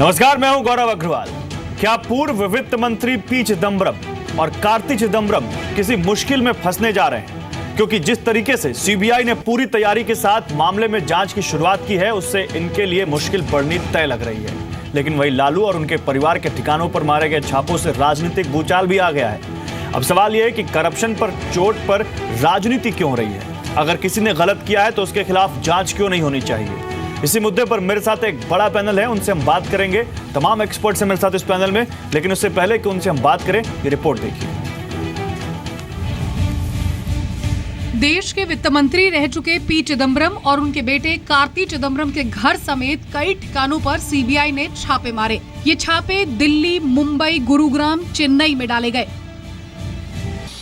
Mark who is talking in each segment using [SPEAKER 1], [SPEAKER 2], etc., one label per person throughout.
[SPEAKER 1] नमस्कार, मैं हूं गौरव अग्रवाल। क्या पूर्व वित्त मंत्री पी चिदम्बरम और कार्ति चिदम्बरम किसी मुश्किल में फंसने जा रहे हैं? क्योंकि जिस तरीके से सीबीआई ने पूरी तैयारी के साथ मामले में जांच की शुरुआत की है, उससे इनके लिए मुश्किल बढ़नी तय लग रही है। लेकिन वही लालू और उनके परिवार के ठिकानों पर मारे गए छापों से राजनीतिक भूचाल भी आ गया है। अब सवाल यह है कि करप्शन पर चोट पर राजनीति क्यों हो रही है? अगर किसी ने गलत किया है तो उसके खिलाफ जांच क्यों नहीं होनी चाहिए? इसी मुद्दे पर मेरे साथ एक बड़ा पैनल है, उनसे हम बात करेंगे। तमाम एक्सपर्ट्स हैं मेरे साथ इस पैनल में, लेकिन उससे पहले कि उनसे हम बात करें, ये रिपोर्ट देखिए।
[SPEAKER 2] देश के वित्त मंत्री रह चुके पी चिदम्बरम और उनके बेटे कार्ति चिदम्बरम के घर समेत कई ठिकानों पर सीबीआई ने छापे मारे। ये छापे दिल्ली, मुंबई, गुरुग्राम, चेन्नई में डाले गए।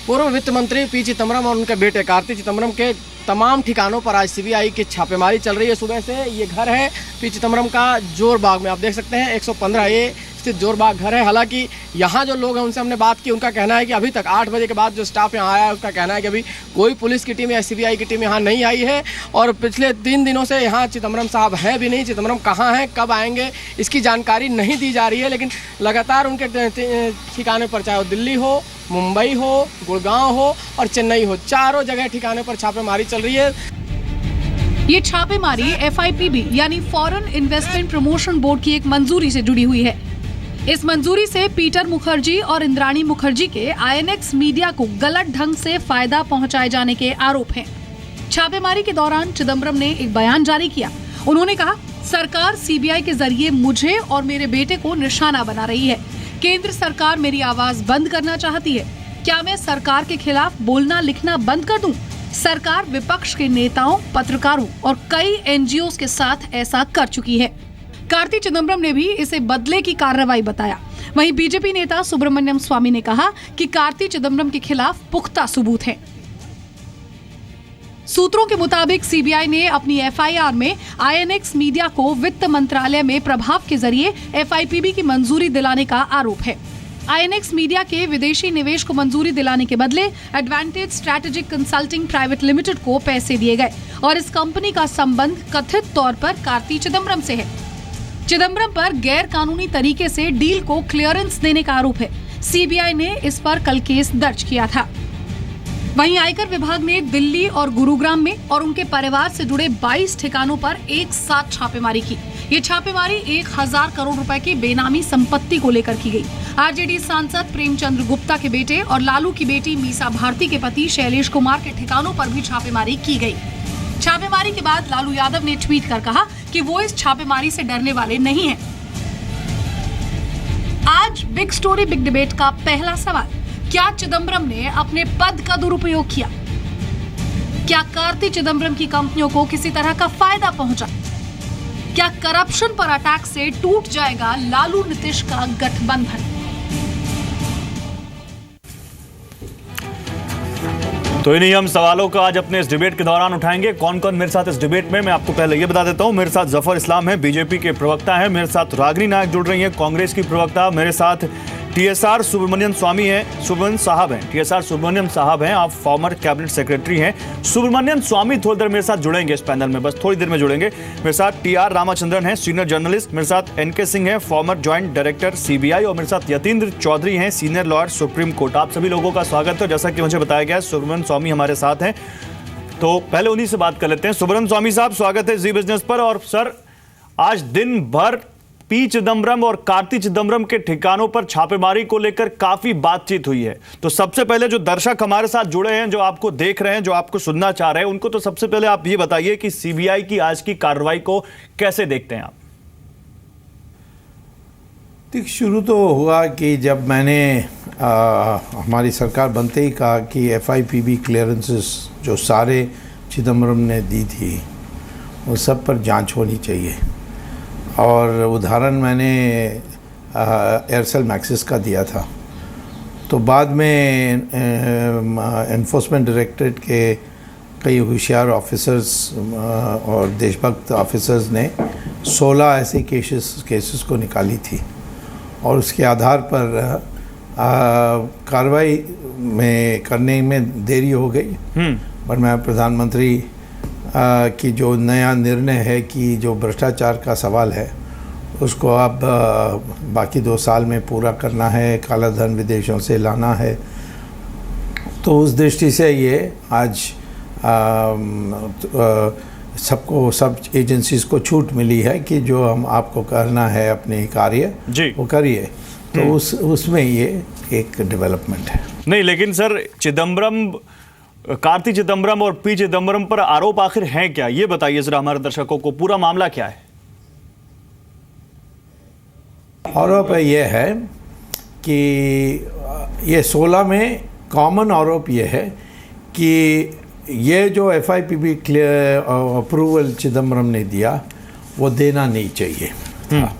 [SPEAKER 3] पूर्व वित्त मंत्री पी चिदम्बरम और उनके बेटे कार्ति चिदम्बरम के तमाम ठिकानों पर आज सीबीआई की छापेमारी चल रही है। सुबह से ये घर है पी चिदम्बरम का जोर बाग में, आप देख सकते हैं 115 ये स्थित जोर बाग घर है। हालांकि यहाँ जो लोग हैं उनसे हमने बात की, उनका कहना है कि अभी तक 8 बजे के बाद जो स्टाफ यहाँ आया है उसका कहना है कि अभी कोई पुलिस की टीम या सीबीआई की टीम यहाँ नहीं आई है और पिछले 3 दिनों से यहाँ चिदम्बरम साहब हैं भी नहीं। चिदम्बरम कहाँ हैं, कब आएंगे, इसकी जानकारी नहीं दी जा रही है। लेकिन लगातार उनके ठिकाने पर, चाहे वो दिल्ली हो, मुंबई हो, गुड़गांव हो और चेन्नई हो, चारों जगह ठिकाने पर छापेमारी चल रही है।
[SPEAKER 2] ये छापेमारी एफआईपीबी यानी फॉरेन इन्वेस्टमेंट प्रमोशन बोर्ड की एक मंजूरी से जुड़ी हुई है। इस मंजूरी से पीटर मुखर्जी और इंद्राणी मुखर्जी के आईएनएक्स मीडिया को गलत ढंग से फायदा पहुंचाए जाने के आरोप हैं। छापेमारी के दौरान चिदम्बरम ने एक बयान जारी किया। उन्होंने कहा, सरकार सीबीआई के जरिए मुझे और मेरे बेटे को निशाना बना रही है। केंद्र सरकार मेरी आवाज बंद करना चाहती है। क्या मैं सरकार के खिलाफ बोलना लिखना बंद कर दूं? सरकार विपक्ष के नेताओं, पत्रकारों और कई एनजीओ के साथ ऐसा कर चुकी है। कार्ति चिदम्बरम ने भी इसे बदले की कार्रवाई बताया। वहीं बीजेपी नेता सुब्रमण्यम स्वामी ने कहा कि कार्ति चिदम्बरम के खिलाफ पुख्ता सबूत हैं। सूत्रों के मुताबिक सीबीआई ने अपनी एफआईआर में आईएनएक्स मीडिया को वित्त मंत्रालय में प्रभाव के जरिए एफआईपीबी की मंजूरी दिलाने का आरोप है। आईएनएक्स मीडिया के विदेशी निवेश को मंजूरी दिलाने के बदले advantage strategic consulting private limited को पैसे दिए गए और इस कंपनी का संबंध कथित तौर पर कार्ति चिदम्बरम से है। चिदम्बरम पर गैर कानूनी तरीके से डील को क्लियरेंस देने का आरोप है। सीबीआई ने इस पर कल केस दर्ज किया था। वहीं आयकर विभाग ने दिल्ली और गुरुग्राम में और उनके परिवार से जुड़े 22 ठिकानों पर एक साथ छापेमारी की। ये छापेमारी 1000 करोड़ रुपए की बेनामी संपत्ति को लेकर की गई। आरजेडी सांसद प्रेमचंद्र गुप्ता के बेटे और लालू की बेटी मीसा भारती के पति शैलेश कुमार के ठिकानों पर भी छापेमारी की गई। छापेमारी के बाद लालू यादव ने ट्वीट कर कहा कि वो इस छापेमारी से डरने वाले नहीं हैं। आज बिग स्टोरी बिग डिबेट का पहला सवाल, क्या चिदम्बरम ने अपने पद का दुरुपयोग किया? क्या कार्ति चिदम्बरम की कंपनियों को किसी तरह का फायदा पहुंचा? क्या करप्शन पर अटैक से टूट जाएगा लालू नीतीश का गठबंधन?
[SPEAKER 1] तो इन्हीं हम सवालों का आज अपने इस डिबेट के दौरान उठाएंगे। कौन कौन मेरे साथ इस डिबेट में, मैं आपको पहले ये बता देता हूं। मेरे साथ जफर इस्लाम है, बीजेपी के प्रवक्ता हैं। मेरे साथ रागिनी नायक जुड़ रही हैं, कांग्रेस की प्रवक्ता। मेरे साथ टीएसआर सुब्रमण्यम स्वामी हैं, सुब्रमण्यम साहब हैं, टीएसआर सुब्रमण्यम साहब हैं, आप फॉर्मर कैबिनेट सेक्रेटरी हैं। सुब्रमण्यम स्वामी थोड़ी देर मेरे साथ जुड़ेंगे इस पैनल में, बस थोड़ी देर में जुड़ेंगे। मेरे साथ टीआर रामाचंद्रन हैं, सीनियर जर्नलिस्ट। मेरे साथ एनके सिंह हैं, फॉर्मर ज्वाइंट डायरेक्टर सीबीआई। और मेरे साथ यतीन्द्र चौधरी हैं, सीनियर लॉयर सुप्रीम कोर्ट। आप सभी लोगों का स्वागत है। जैसा कि मुझे बताया गया, सुब्रमण्यम स्वामी हमारे साथ हैं, तो पहले उन्हीं से बात कर लेते हैं। सुब्रमण्यम स्वामी साहब, स्वागत है जी बिजनेस पर। और सर, आज दिन भर पी चिदम्बरम और कार्ति चिदम्बरम के ठिकानों पर छापेमारी को लेकर काफी बातचीत हुई है। तो सबसे पहले जो दर्शक हमारे साथ जुड़े हैं, जो आपको देख रहे हैं, जो आपको सुनना चाह रहे हैं, उनको तो सबसे पहले आप ये बताइए कि सीबीआई की आज की कार्रवाई को कैसे देखते हैं आप?
[SPEAKER 4] ठीक, शुरू तो हुआ कि जब मैंने हमारी सरकार बनते ही कहा कि एफआईपीबी क्लियरेंसेस जो सारे चिदम्बरम ने दी थी वो सब पर जांच होनी चाहिए। और उदाहरण मैंने एयरसेल मैक्सिस का दिया था। तो बाद में एनफोर्समेंट डायरेक्टरेट के कई होशियार ऑफिसर्स और देशभक्त ऑफिसर्स ने 16 ऐसे केसेस को निकाली थी और उसके आधार पर कार्रवाई में करने में देरी हो गई। पर मैं प्रधानमंत्री कि जो नया निर्णय है कि जो भ्रष्टाचार का सवाल है उसको अब बाकी 2 साल में पूरा करना है, काला धन विदेशों से लाना है। तो उस दृष्टि से ये आज सबको, सब एजेंसीज को छूट मिली है कि जो हम आपको करना है अपने कार्य
[SPEAKER 1] जी
[SPEAKER 4] वो करिए। तो उसमें ये एक डेवलपमेंट है।
[SPEAKER 1] नहीं, लेकिन सर चिदम्बरम, कार्ति चिदम्बरम और पी चिदम्बरम पर आरोप आखिर है क्या, ये बताइए जरा हमारे दर्शकों को, पूरा मामला क्या है?
[SPEAKER 4] आरोप ये है कि ये 16 में कॉमन आरोप ये है कि ये जो FIPB अप्रूवल चिदम्बरम ने दिया वो देना नहीं चाहिए था।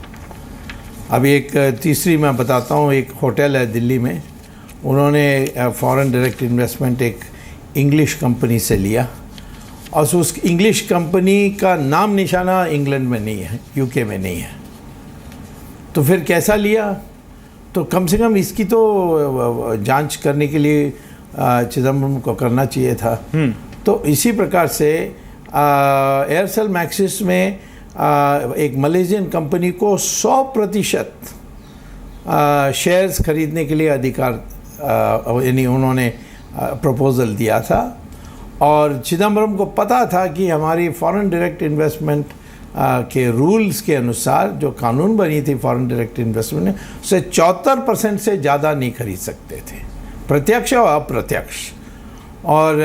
[SPEAKER 4] अभी एक तीसरी मैं बताता हूँ, एक होटल है दिल्ली में, उन्होंने फॉरेन डायरेक्ट इन्वेस्टमेंट एक इंग्लिश कंपनी से लिया और उस इंग्लिश कंपनी का नाम निशाना इंग्लैंड में नहीं है, UK में नहीं है। तो फिर कैसा लिया? तो कम से कम इसकी तो जांच करने के लिए चिदम्बरम को करना चाहिए था। तो इसी प्रकार से एयरसेल मैक्सिस में एक मलेशियन कंपनी को 100% शेयर्स खरीदने के लिए अधिकार, यानी उन्होंने प्रपोजल दिया था। और चिदम्बरम को पता था कि हमारी फॉरेन डायरेक्ट इन्वेस्टमेंट के रूल्स के अनुसार जो कानून बनी थी फॉरेन डायरेक्ट इन्वेस्टमेंट ने, उसे 74% से ज़्यादा नहीं खरीद सकते थे, प्रत्यक्ष और अप्रत्यक्ष। और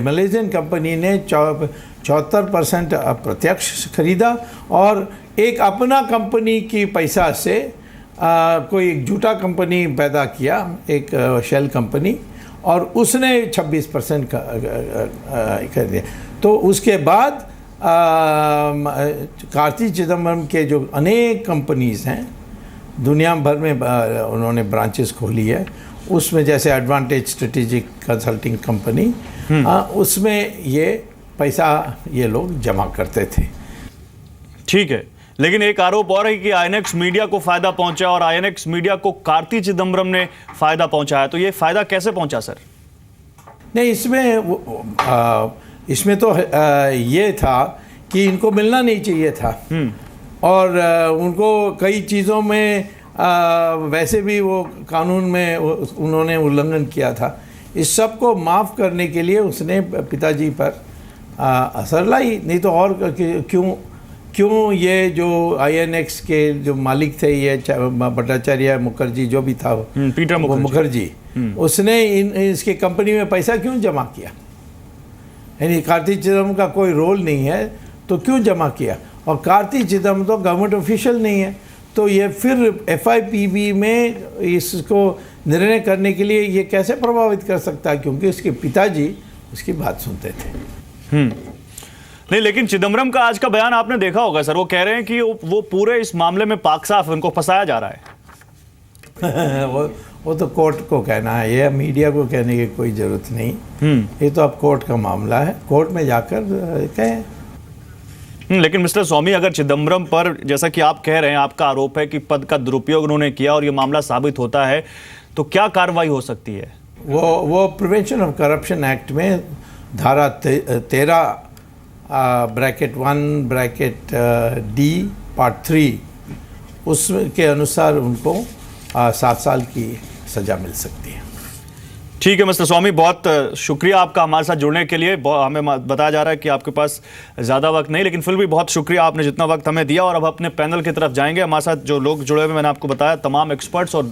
[SPEAKER 4] मलेशियन कंपनी ने 74% अप्रत्यक्ष खरीदा और एक अपना कंपनी की पैसा से कोई एक झूठा कंपनी पैदा किया, एक शेल कंपनी, और उसने 26% कर दिया। तो उसके बाद कार्ति चिदम्बरम के जो अनेक कंपनीज़ हैं दुनिया भर में, उन्होंने ब्रांचेस खोली है, उसमें जैसे एडवांटेज स्ट्रेटेजिक कंसल्टिंग कंपनी, उसमें ये पैसा ये लोग जमा करते थे।
[SPEAKER 1] ठीक है, लेकिन एक आरोप और है कि आईएनएक्स मीडिया को फायदा पहुंचा और आईएनएक्स मीडिया को कार्ति चिदम्बरम ने फायदा पहुंचाया। तो ये फायदा कैसे पहुंचा सर?
[SPEAKER 4] नहीं, इसमें तो ये था कि इनको मिलना नहीं चाहिए था और उनको कई चीज़ों में वैसे भी वो कानून में उन्होंने उल्लंघन किया था। इस सब को माफ़ करने के लिए उसने पिताजी पर असर लाई, नहीं तो और क्यों ये जो आईएनएक्स के जो मालिक थे, ये भट्टाचार्य मुखर्जी जो भी था,
[SPEAKER 1] पीटर
[SPEAKER 4] मुखर्जी, उसने इसके कंपनी में पैसा क्यों जमा किया? यानी कार्ति चिदम्बरम का कोई रोल नहीं है तो क्यों जमा किया? और कार्ति चिदम्बरम तो गवर्नमेंट ऑफिशियल नहीं है, तो ये फिर FIPB में इसको निर्णय करने के लिए ये कैसे प्रभावित कर सकता है? क्योंकि उसके पिताजी उसकी बात सुनते थे।
[SPEAKER 1] नहीं, लेकिन चिदम्बरम का आज का बयान आपने देखा होगा सर, वो कह रहे हैं कि वो पूरे इस मामले में पाक साफ है, उनको फंसाया जा रहा है।
[SPEAKER 4] वो तो कोर्ट को कहना है, ये मीडिया को कहने की कोई ज़रूरत नहीं। ये तो अब कोर्ट का मामला है, कोर्ट में जाकर कहें।
[SPEAKER 1] लेकिन मिस्टर स्वामी, अगर चिदम्बरम पर, जैसा कि आप कह रहे हैं, आपका आरोप है कि पद का दुरुपयोग उन्होंने किया और ये मामला साबित होता है, तो क्या कार्रवाई हो सकती है?
[SPEAKER 4] वो प्रिवेंशन ऑफ करप्शन एक्ट में धारा 13(1)(d) पार्ट 3 उसके अनुसार उनको 7 साल की सज़ा मिल सकती है।
[SPEAKER 1] ठीक है मिस्टर स्वामी, बहुत शुक्रिया आपका हमारे साथ जुड़ने के लिए। हमें बताया जा रहा है कि आपके पास ज़्यादा वक्त नहीं, लेकिन फिर भी बहुत शुक्रिया, आपने जितना वक्त हमें दिया। और अब अपने पैनल की तरफ जाएंगे। हमारे साथ जो लोग जुड़े हुए, मैंने आपको बताया, तमाम एक्सपर्ट्स और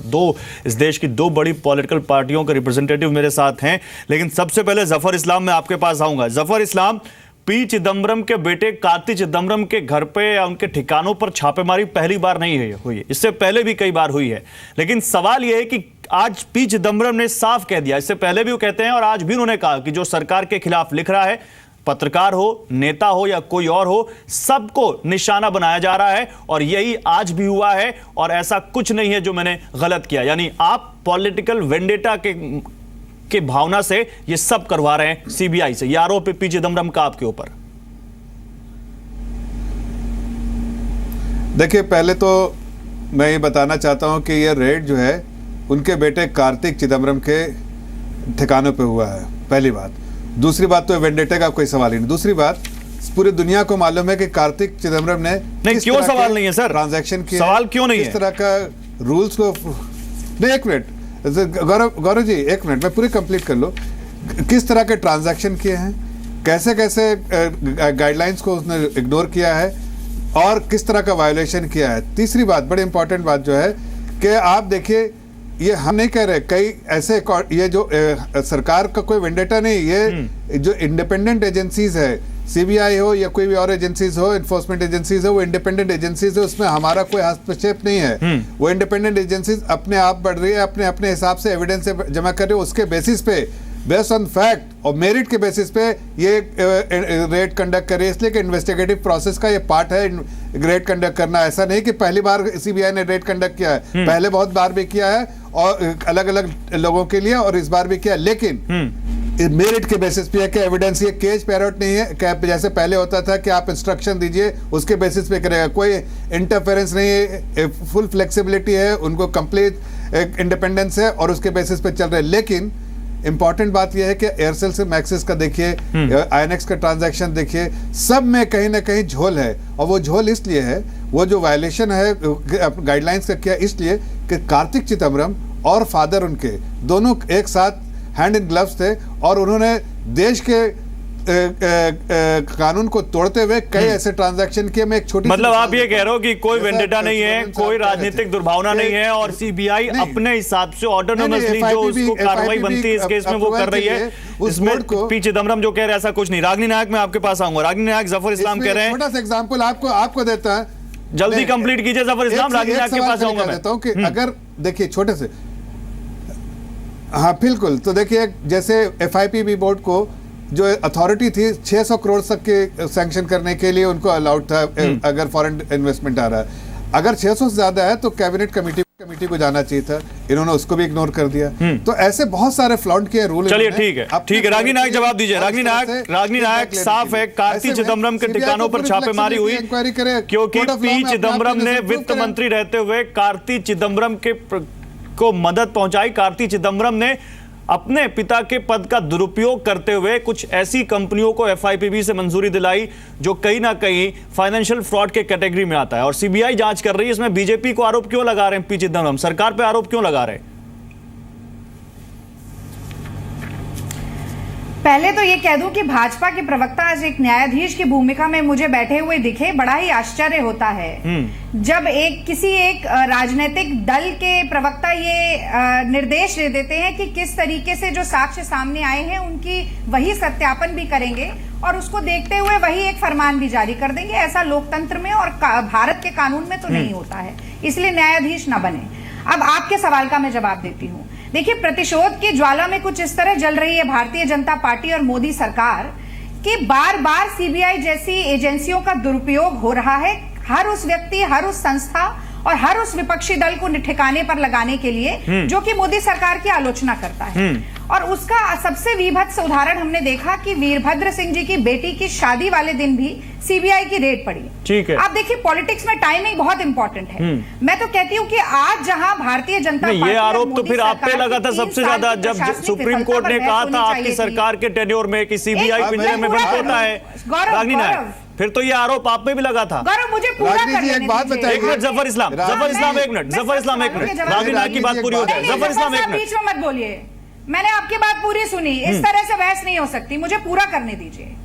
[SPEAKER 1] इस देश की 2 बड़ी पॉलिटिकल पार्टियों के रिप्रेजेंटेटिव मेरे साथ हैं। लेकिन सबसे पहले जफर इस्लाम, मैं आपके पास आऊँगा। जफर इस्लाम, पी चिदम्बरम के बेटे कार्ति चिदम्बरम के घर पे या उनके ठिकानों पर छापेमारी पहली बार नहीं हुई, इससे पहले भी कई बार हुई है। लेकिन सवाल यह है कि आज पी चिदम्बरम ने साफ कह दिया, इससे पहले भी वो कहते हैं और आज भी उन्होंने कहा कि जो सरकार के खिलाफ लिख रहा है, पत्रकार हो, नेता हो या कोई और हो, सबको निशाना बनाया जा रहा है और यही आज भी हुआ है और ऐसा कुछ नहीं है जो मैंने गलत किया। यानी आप पॉलिटिकल वेंडेटा के भावना से ये सब करवा रहे हैं सीबीआई से। ये आरोप है पी चिदम्बरम का आपके ऊपर।
[SPEAKER 5] देखिए, पहले तो मैं ये बताना चाहता हूं कि ये रेड जो है उनके बेटे कार्तिक चिदम्बरम के ठिकानों पे हुआ है, पहली बात। दूसरी बात तो वेंडेटा का कोई सवाल ही नहीं। दूसरी बात, पूरी दुनिया को मालूम है कि कार्तिक चिदम्बरम ने
[SPEAKER 1] नहीं, क्यों सवाल नहीं है सर?
[SPEAKER 5] ट्रांजैक्शन किया,
[SPEAKER 1] सवाल क्यों नहीं
[SPEAKER 5] किस
[SPEAKER 1] है?
[SPEAKER 5] तरह का रूल्स को नहीं, एक मिनट गौरव जी, एक मिनट मैं पूरी कंप्लीट कर लो। किस तरह के ट्रांजैक्शन किए हैं, कैसे कैसे गाइडलाइंस को उसने इग्नोर किया है और किस तरह का वायोलेशन किया है। तीसरी बात, बड़ी इंपॉर्टेंट बात जो है कि आप देखिए, ये हम नहीं कह रहे, कई ऐसे ये जो सरकार का कोई वेंडेटा नहीं, ये जो इंडिपेंडेंट एजेंसीज है, सीबीआई हो या कोई भी और एजेंसीज हो, इन्फोर्समेंट एजेंसीज हो, वो इंडिपेंडेंट एजेंसीज है, उसमें हमारा कोई हस्तक्षेप नहीं है। वो इंडिपेंडेंट एजेंसीज अपने आप बढ़ रही है, अपने अपने हिसाब से एविडेंस जमा कर रही है, उसके बेसिस पे, बेस्ड ऑन फैक्ट और मेरिट के बेसिस पे ये रेड कंडक्ट करे, इसलिए कि इन्वेस्टिगेटिव प्रोसेस का ये पार्ट है रेड कंडक्ट करना। ऐसा नहीं कि पहली बार सीबीआई ने रेड कंडक्ट किया है, पहले बहुत बार भी किया है और अलग अलग लोगों के लिए, और इस बार भी किया, लेकिन मेरिट के बेसिस पे है कि एविडेंस, ये केज पैरोट नहीं है जैसे पहले होता था कि आप इंस्ट्रक्शन दीजिए उसके बेसिस पे करेगा, कोई इंटरफेरेंस नहीं है, फुल फ्लेक्सिबिलिटी है, उनको कंप्लीट इंडिपेंडेंस है और उसके बेसिस पे चल रहे हैं। लेकिन इंपॉर्टेंट बात यह है कि एयरसेल से मैक्सिस का देखिए, आईएनएक्स का ट्रांजैक्शन देखिए, सब में कहीं ना कहीं झोल है, और वो झोल इसलिए है, वो जो वायलेशन है गाइडलाइंस का किया इसलिए कि कार्तिक चिदम्बरम और फादर उनके दोनों एक साथ हैंड इन ग्लव्स थे और उन्होंने देश के कानून को तोड़ते हुए कई ऐसे ट्रांजैक्शन किए। मैं एक छोटी,
[SPEAKER 1] मतलब आप ये कह रहे हो कि कोई वेंडेटा नहीं है, कोई राजनीतिक दुर्भावना नहीं है, और सीबीआई अपने हिसाब से ऑटोनोमसली जो उसको कार्रवाई बनती है इस केस में वो कर रही है। इसमें पी चिदम्बरम जो कह रहे हैं ऐसा कुछ नहीं। रागिनी नायक, मैं आपके पास आऊंगा। रागिनी नायक, जफर इस्लाम कह रहे हैं,
[SPEAKER 5] छोटा सा एग्जांपल आपको देता है,
[SPEAKER 1] जल्दी कंप्लीट कीजिए जफर इस्लाम। रागिनी नायक के पास आऊंगा मैं।
[SPEAKER 5] देता हूं कि अगर देखिए छोटे से, हाँ बिल्कुल, तो देखिए जैसे एफआईपीबी बोर्ड को जो अथॉरिटी थी 600 करोड़ तक के सैंक्शन करने के लिए उनको अलाउड था अगर फॉरेन इन्वेस्टमेंट आ रहा है। अगर 600 से ज्यादा है तो कैबिनेट कमेटी को जाना चाहिए था, इन्होंने उसको भी इग्नोर कर दिया। तो ऐसे बहुत सारे फ्लॉन्ट किए रूल।
[SPEAKER 1] चलिए ठीक है, रागिनी नायक जवाब दीजिए। रागिनी नायक, साफ है कार्ति चिदम्बरम के ठिकानों पर छापेमारी हुई क्योंकि पी चिदम्बरम ने वित्त मंत्री रहते हुए कार्ति चिदम्बरम को मदद पहुंचाई। कार्ति चिदम्बरम ने अपने पिता के पद का दुरुपयोग करते हुए कुछ ऐसी कंपनियों को एफआईपीबी से मंजूरी दिलाई जो कहीं ना कहीं फाइनेंशियल फ्रॉड के कैटेगरी में आता है, और सीबीआई जांच कर रही है। इसमें बीजेपी को आरोप क्यों लगा रहे हैं पी चिदम्बरम, सरकार पे आरोप क्यों लगा रहे हैं?
[SPEAKER 6] पहले तो ये कह दूं कि भाजपा के प्रवक्ता आज एक न्यायाधीश की भूमिका में मुझे बैठे हुए दिखे। बड़ा ही आश्चर्य होता है जब किसी एक राजनीतिक दल के प्रवक्ता ये निर्देश दे देते हैं कि किस तरीके से जो साक्ष्य सामने आए हैं उनकी वही सत्यापन भी करेंगे और उसको देखते हुए वही एक फरमान भी जारी कर देंगे। ऐसा लोकतंत्र में और भारत के कानून में तो नहीं होता है, इसलिए न्यायाधीश ना बने। अब आपके सवाल का मैं जवाब देती हूँ। देखिए, प्रतिशोध की ज्वाला में कुछ इस तरह जल रही है भारतीय जनता पार्टी और मोदी सरकार कि बार बार सीबीआई जैसी एजेंसियों का दुरुपयोग हो रहा है हर उस व्यक्ति, हर उस संस्था और हर उस विपक्षी दल को ठिकाने पर लगाने के लिए जो कि मोदी सरकार की आलोचना करता है। और उसका सबसे विभत्स उदाहरण हमने देखा कि वीरभद्र सिंह जी की बेटी की शादी वाले दिन भी सीबीआई की रेड पड़ी।
[SPEAKER 1] ठीक है,
[SPEAKER 6] आप देखिए पॉलिटिक्स में टाइमिंग बहुत इंपॉर्टेंट है। मैं तो कहती हूँ कि आज जहां भारतीय जनता पार्टी,
[SPEAKER 1] ये आरोप तो फिर आप पे लगा था सबसे ज्यादा जब सुप्रीम कोर्ट ने कहा था आपकी सरकार के टेन्योर में कि सीबीआई पिंजरे में बंद होता है। रागिनी नायक, फिर तो ये आरोप आप पे भी लगा था।
[SPEAKER 6] गौरव, मुझे पूरा करने
[SPEAKER 5] एक बात बताइए।
[SPEAKER 1] एक मिनट जफर इस्लाम, एक मिनट, जफर इस्लाम एक मिनट, रागिनी नायक की बात पूरी हो जाए। जफर इस्लाम एक मिनट,
[SPEAKER 6] बीच में मत बोलिए, मैंने आपकी बात पूरी सुनी। इस तरह से बहस नहीं हो सकती, मुझे पूरा करने दीजिए।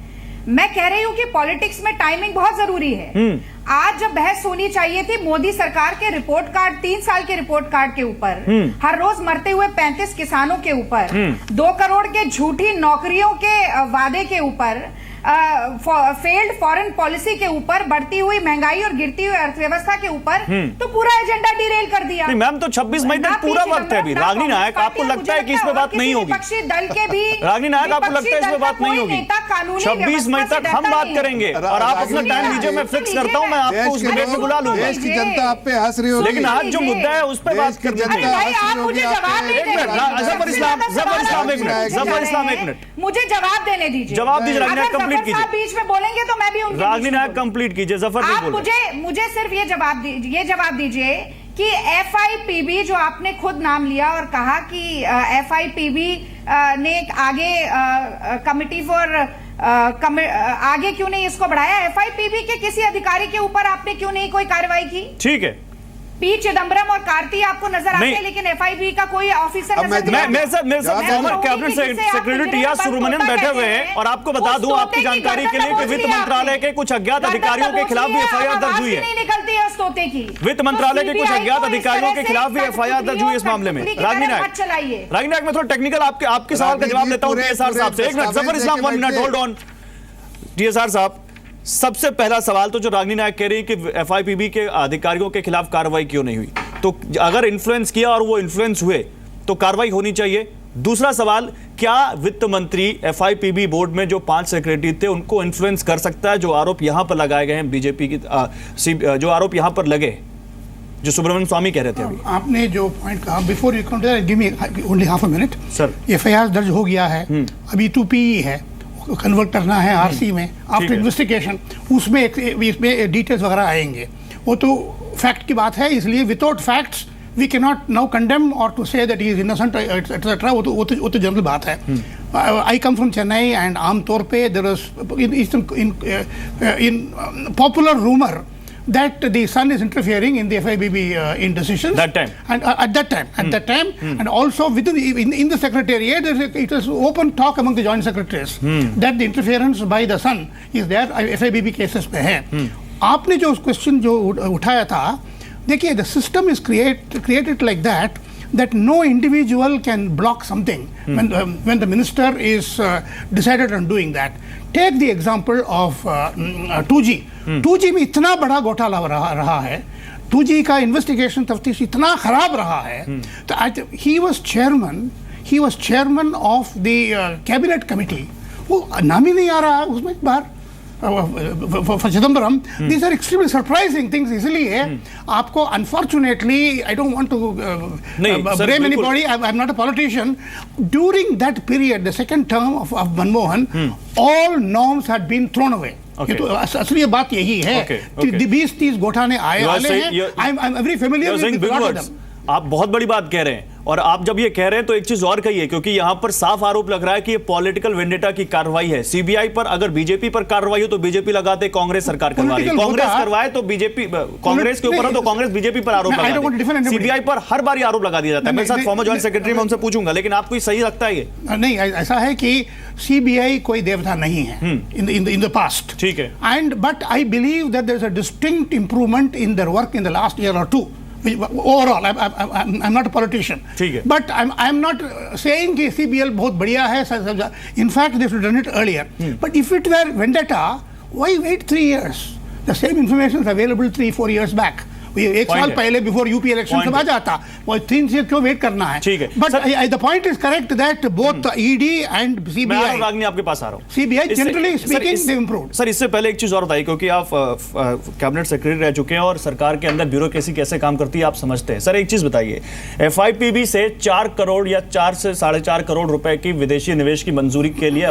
[SPEAKER 6] मैं कह रही हूं कि पॉलिटिक्स में टाइमिंग बहुत जरूरी है। आज जब बहस होनी चाहिए थी मोदी सरकार के रिपोर्ट कार्ड, 3 साल के रिपोर्ट कार्ड के ऊपर, हर रोज मरते हुए 35 किसानों के ऊपर, 2 करोड़ के झूठी नौकरियों के वादे के ऊपर, फेल्ड फॉरेन पॉलिसी के ऊपर, बढ़ती हुई महंगाई और गिरती हुई अर्थव्यवस्था के ऊपर, तो पूरा एजेंडा डिरेल कर दिया।
[SPEAKER 1] मैम, तो 26 मई तक पूरा वक्त है अभी। रागिनी नायक, आपको लगता है कि इसमें बात नहीं होगी?
[SPEAKER 6] विपक्षी दल के भी
[SPEAKER 1] रागिनी नायक, आपको लगता है इसमें बात नहीं होगी? 26 मई तक हम बात करेंगे और आप अपना टाइम दीजिए, मैं फिक्स करता हूँ, मैं आपको उस डिबेट में बुला लूंगा।
[SPEAKER 5] देश की जनता आप पे हंस रही होगी,
[SPEAKER 1] लेकिन आज जो मुद्दा है उस पर बात कर दीजिए। जफर इस्लाम एक मिनट,
[SPEAKER 6] मुझे जवाब देने दीजिए।
[SPEAKER 1] जवाब दीजिए, रागिनी नायक कंप्लीट कीजिए।
[SPEAKER 6] बीच में बोलेंगे तो मैं भी उनके
[SPEAKER 1] रागिनी नायक कंप्लीट कीजिए। जफर
[SPEAKER 6] आप मुझे सिर्फ ये जवाब दीजिए कि एफआईपीबी जो आपने खुद नाम लिया और कहा कि एफआईपीबी ने आगे कमिटी फॉर आगे क्यों नहीं इसको बढ़ाया? एफआईपीबी के किसी अधिकारी के ऊपर आपने क्यों नहीं कोई कार्रवाई की?
[SPEAKER 1] ठीक है,
[SPEAKER 6] पी चिदम्बरम और कार्ति आपको नजर आते हैं, लेकिन एफआईबी का कोई ऑफिसर नजर नहीं आता।
[SPEAKER 1] मेरे साथ former cabinet secretary T R. Subramanian बैठे हुए हैं और आपको बता दूं आपकी जानकारी के लिए कि वित्त मंत्रालय के कुछ अज्ञात अधिकारियों के खिलाफ भी एफआईआर दर्ज हुई है।
[SPEAKER 6] निकलती है उस तोते की।
[SPEAKER 1] वित्त मंत्रालय के कुछ अज्ञात अधिकारियों के खिलाफ भी एफआईआर दर्ज हुई है इस मामले में। रागिनी नायक, मैं थोड़ा टेक्निकल आपके सवाल का जवाब लेता हूं टीएसआर साहब से। एक minute, Zafar Islam 1 minute, hold on. TSR साहब, सबसे पहला सवाल तो जो रागिनी नायक कह रही है कि एफआईपीबी के अधिकारियों के खिलाफ कार्रवाई क्यों नहीं हुई, तो अगर इन्फ्लुएंस किया और वो इन्फ्लुएंस हुए तो कार्रवाई होनी चाहिए। दूसरा सवाल, क्या वित्त मंत्री एफआईपीबी बोर्ड में जो 5 सेक्रेटरी थे उनको इन्फ्लुएंस कर सकता है? जो आरोप यहां पर लगाए गए हैं बीजेपी की, जो आरोप यहां पर लगे, जो सुब्रमण्यम स्वामी कह रहे थे अभी।
[SPEAKER 7] आपने जो पॉइंट कहा, before you counter give me only half a minute
[SPEAKER 1] sir.
[SPEAKER 7] FIR दर्ज हो गया है, अभी 2PE है, कन्वर्ट करना है आरसी में आफ्टर इन्वेस्टिगेशन, उसमें इसमें डिटेल्स वगैरह आएंगे। वो तो फैक्ट की बात है, इसलिए without facts we can not now condemn or to say that he is innocent etcetera. वो तो जनरल बात है। I come from Chennai and आमतौर पे there is in popular rumour that the Sun is interfering in the FIBB in decisions.
[SPEAKER 1] That time.
[SPEAKER 7] And at that time, and also within in the secretariat, it was open talk among the joint secretaries that the interference by the Sun is there. FIBB cases पे है। आपने जो question जो उठाया था, देखिए, the system is created like that no individual can block something when the minister is decided on doing that. Take the example of 2G. 2G में इतना बड़ा घोटाला रहा है, 2G का इन्वेस्टिगेशन तफ्तीश इतना खराब रहा है, तो he was chairman of the cabinet committee. वो नाम ही नहीं आ रहा उसमें बाहर for Chidambaram. These are extremely surprising things. इसलिए आपको unfortunately, I don't want to blame anybody. I'm not a politician. During that period, the second term of Manmohan, all norms had been thrown away.
[SPEAKER 1] Okay.
[SPEAKER 7] तो असली बात यही है कि 20-30 घोटाले आए वाले हैं। I'm very familiar with a lot of them.
[SPEAKER 1] आप बहुत बड़ी बात कह रहे हैं, और आप जब ये कह रहे हैं तो एक चीज और कही है, क्योंकि यहां पर साफ आरोप लग रहा है कि ये पॉलिटिकल वेंडेटा की कार्रवाई है। सीबीआई पर अगर बीजेपी पर कार्रवाई हो तो बीजेपी लगाते, कांग्रेस सरकार करवा रही है। कांग्रेस करवाए तो बीजेपी, कांग्रेस के ऊपर हो तो कांग्रेस बीजेपी पर आरोप लगाती है। सीबीआई पर हर बार आरोप लगा दिया जाता है। मेरे साथ फॉर्मर जॉइंट सेक्रेटरी, मैं उनसे पूछूंगा, लेकिन आपको सही लगता है ये?
[SPEAKER 7] नहीं, ऐसा है कि सीबीआई कोई देवता नहीं है इन द पास्ट।
[SPEAKER 1] ठीक है।
[SPEAKER 7] And but I believe that there is a distinct improvement in their work in the last year और two. Overall, I'm not a politician, but I'm not saying कि CBL बहुत बढ़िया है. In fact, they should have done it earlier. But if it were vendetta, why wait 3 years? The same information is available 3-4 years back. एक साल पहले before UP election सब आ जाता, वो 3 से क्यों वेट करना है?
[SPEAKER 1] ठीक है,
[SPEAKER 7] but the point is correct that both ED and CBI,
[SPEAKER 1] Ragini आपके पास आ रहा हूं,
[SPEAKER 7] CBI generally speaking they improved.
[SPEAKER 1] Sir, इससे पहले एक चीज और बताइए, क्योंकि आप कैबिनेट सेक्रेटरी रह चुके हैं और सरकार के अंदर ब्यूरोक्रेसी कैसे काम करती है आप समझते हैं। सर, एक चीज बताइए, एफआईपीबी से 4 करोड़ या 4 से 4.5 करोड़ रुपए की विदेशी निवेश की मंजूरी के लिए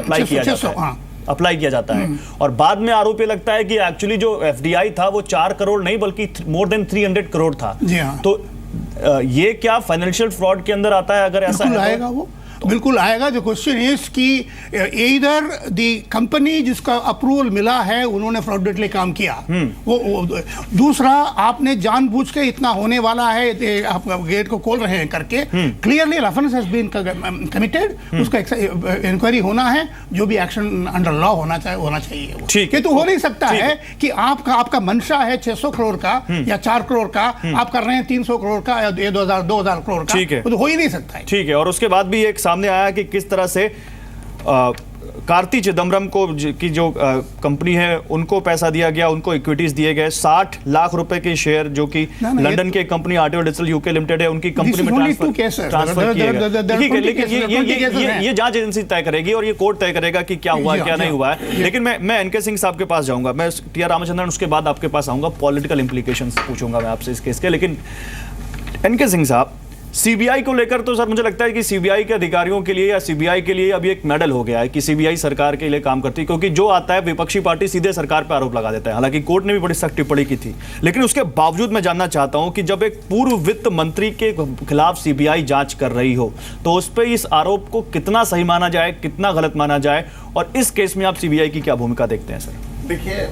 [SPEAKER 1] अप्लाई किया जाता है, और बाद में आरोप ये लगता है कि एक्चुअली जो एफडीआई था वो 4 करोड़ नहीं बल्कि मोर देन 300 करोड़ था। तो ये क्या फाइनेंशियल फ्रॉड के अंदर आता है? अगर ऐसा है
[SPEAKER 7] आएगा वो बिल्कुल आएगा। जो क्वेश्चन इज कि इधर दी कंपनी जिसका अप्रूवल मिला है उन्होंने फ्रॉडुलेंटली काम किया, वो दूसरा आपने जानबूझ के इतना होने वाला है, आप गेट को खोल रहे हैं करके, clearly reference has been committed, उसका इंक्वायरी होना है, जो भी एक्शन अंडर लॉ होना चाहिए।
[SPEAKER 1] ठीक है,
[SPEAKER 7] तो हो नहीं सकता है कि आपका मंशा है 600 करोड़ का या 4 करोड़ का, आप कर रहे हैं 300 करोड़ का या 2,000 करोड़ का, तो हो ही नहीं सकता है।
[SPEAKER 1] ठीक है, और उसके बाद भी एक सामने आया कि किस तरह से कार्ति चिदम्बरम को की जो कंपनी है उनको पैसा दिया गया, उनको इक्विटीज दिए गए, 60 लाख रुपए के शेयर जो कि लंदन के company RTO digital UK limited है उनकी कंपनी में ट्रांसफर किए गए। ठीक है, लेकिन ये जांच एजेंसी तय करेगी और ये कोर्ट तय करेगा कि क्या हुआ क्या नहीं हुआ है। लेकिन मैं एनके सिंह साहब के पास जाऊंगा, मैं टी आर रामचंद्रन, उसके बाद आपके पास आऊंगा, पॉलिटिकल इंप्लीकेशंस पूछूंगा मैं आपसे इस केस के। लेकिन एनके सिंह साहब, सीबीआई को लेकर तो सर मुझे लगता है कि सीबीआई के अधिकारियों के लिए या सीबीआई के लिए अभी एक मेडल हो गया है कि सीबीआई सरकार के लिए काम करती है, क्योंकि जो आता है विपक्षी पार्टी सीधे सरकार पर आरोप लगा देता है। हालांकि कोर्ट ने भी बड़ी सख्त टिप्पणी की थी, लेकिन उसके बावजूद मैं जानना चाहता हूं कि जब एक पूर्व वित्त मंत्री के खिलाफ सीबीआई जांच कर रही हो तो उस पर इस आरोप को कितना सही माना जाए, कितना गलत माना जाए, और इस केस में आप सीबीआई की क्या भूमिका देखते हैं सर?
[SPEAKER 8] देखिए,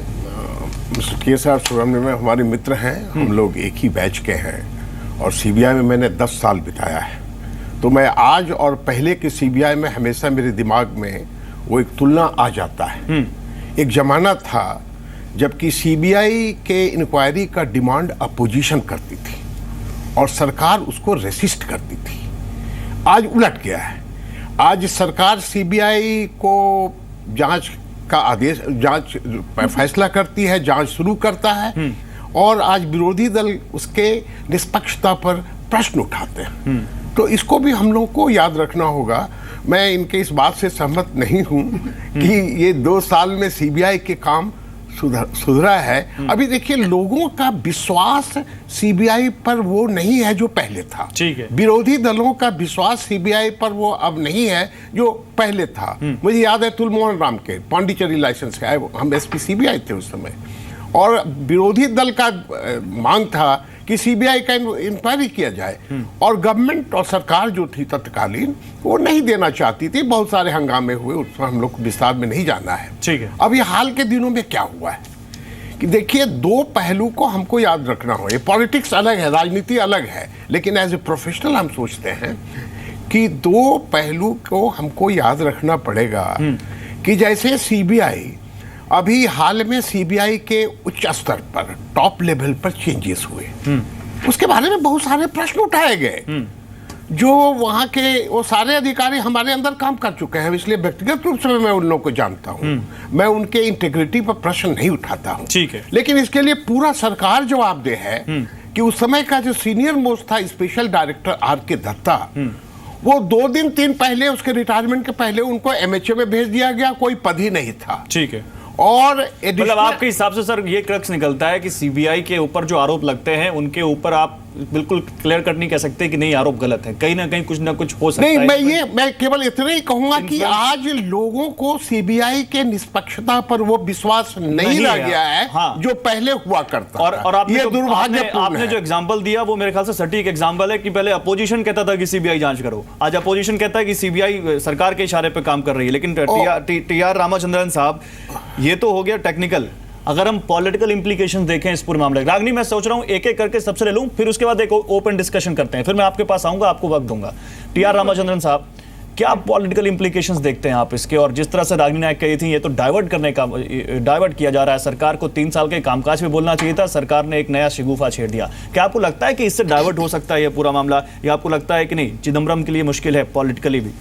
[SPEAKER 8] मिस्टर के साहब सुब्रमण्यम में हमारे मित्र हैं, हम लोग एक ही बैच के हैं और सीबीआई में मैंने 10 साल बिताया है। तो मैं आज और पहले के सीबीआई में हमेशा मेरे दिमाग में वो एक तुलना आ जाता है। एक जमाना था जबकि सीबीआई के इंक्वायरी का डिमांड अपोजिशन करती थी और सरकार उसको रेसिस्ट करती थी। आज उलट गया है। आज सरकार सीबीआई को जांच का आदेश, जांच फैसला करती है, जांच शुरू करता है और आज विरोधी दल उसके निष्पक्षता पर प्रश्न उठाते हैं। तो इसको भी हम लोग को याद रखना होगा। मैं इनके इस बात से सहमत नहीं हूं कि ये 2 साल में सीबीआई के काम सुधरा है। अभी देखिए, लोगों का विश्वास सीबीआई पर वो नहीं है जो पहले था।
[SPEAKER 1] ठीक है।
[SPEAKER 8] विरोधी दलों का विश्वास सीबीआई पर वो अब नहीं है जो पहले था। मुझे याद है तुलमोहन राम के पांडिचेरी लाइसेंस के आए, हम एसपी सीबीआई थे उस समय, और विरोधी दल का मांग था कि सीबीआई का इंक्वायरी किया जाए और गवर्नमेंट और सरकार जो थी तत्कालीन वो नहीं देना चाहती थी। बहुत सारे हंगामे हुए, उसमें हम लोग को विस्तार में नहीं जाना है।
[SPEAKER 1] ठीक है।
[SPEAKER 8] अब ये हाल के दिनों में क्या हुआ है कि देखिए, 2 पहलू को हमको याद रखना हो। ये पॉलिटिक्स अलग है, राजनीति अलग है, लेकिन एज ए प्रोफेशनल हम सोचते हैं कि 2 पहलू को हमको याद रखना पड़ेगा कि जैसे सीबीआई, अभी हाल में सीबीआई के उच्च स्तर पर, टॉप लेवल पर चेंजेस हुए, उसके बारे में बहुत सारे प्रश्न उठाए गए। जो वहाँ के वो सारे अधिकारी हमारे अंदर काम कर चुके हैं, इसलिए व्यक्तिगत रूप से मैं उन लोगों को जानता हूँ। मैं उनके इंटेग्रिटी पर प्रश्न नहीं उठाता हूँ।
[SPEAKER 1] ठीक है।
[SPEAKER 8] लेकिन इसके लिए पूरा सरकार जवाबदेह है कि उस समय का जो सीनियर मोस्ट था स्पेशल डायरेक्टर आर.के. दत्ता, वो 2 दिन 3 पहले उसके रिटायरमेंट के पहले उनको एमएचए में भेज दिया गया, कोई पद ही नहीं था।
[SPEAKER 1] ठीक है।
[SPEAKER 8] और
[SPEAKER 1] मतलब आपके हिसाब से सर ये क्रक्स निकलता है कि सीबीआई के ऊपर जो आरोप लगते हैं उनके ऊपर आप बिल्कुल क्लियर कट नहीं कह सकते कि नहीं आरोप गलत है, कहीं ना कहीं कुछ ना कुछ हो सकता है।
[SPEAKER 8] नहीं, मैं केवल इतना ही कहूंगा कि आज लोगों को सीबीआई के निष्पक्षता पर वो विश्वास नहीं रह गया है। हाँ। जो पहले हुआ करता
[SPEAKER 1] और आपने
[SPEAKER 8] ये दुर्भाग्यपूर्ण
[SPEAKER 1] आपने जो एग्जांपल दिया वो मेरे ख्याल से सटीक एग्जांपल है कि पहले अपोजिशन कहता था कि सीबीआई जांच करो, आज अपोजिशन कहता है कि सीबीआई सरकार के इशारे पर काम कर रही है। लेकिन टी.आर. रामाचंद्रन साहब, ये तो हो गया टेक्निकल। अगर हम पॉलिटिकल इंप्लीकेशंस देखें इस पूरे मामले, रागनी मैं सोच रहा हूं एक एक करके सबसे ले लूं, फिर उसके बाद एक ओपन डिस्कशन करते हैं, फिर मैं आपके पास आऊंगा, आपको वक्त दूंगा। टी.आर. रामाचंद्रन साहब, क्या पॉलिटिकल इंप्लीकेशंस देखते हैं आप इसके? और जिस तरह से रागनी नायक कही थी, ये तो डाइवर्ट किया जा रहा है। सरकार को 3 साल के कामकाज में बोलना चाहिए था, सरकार ने एक नया शिगुफा छेड़ दिया। क्या आपको लगता है कि इससे डाइवर्ट हो सकता है ये पूरा मामला, या आपको लगता है कि नहीं चिदम्बरम के लिए मुश्किल है पॉलिटिकली भी?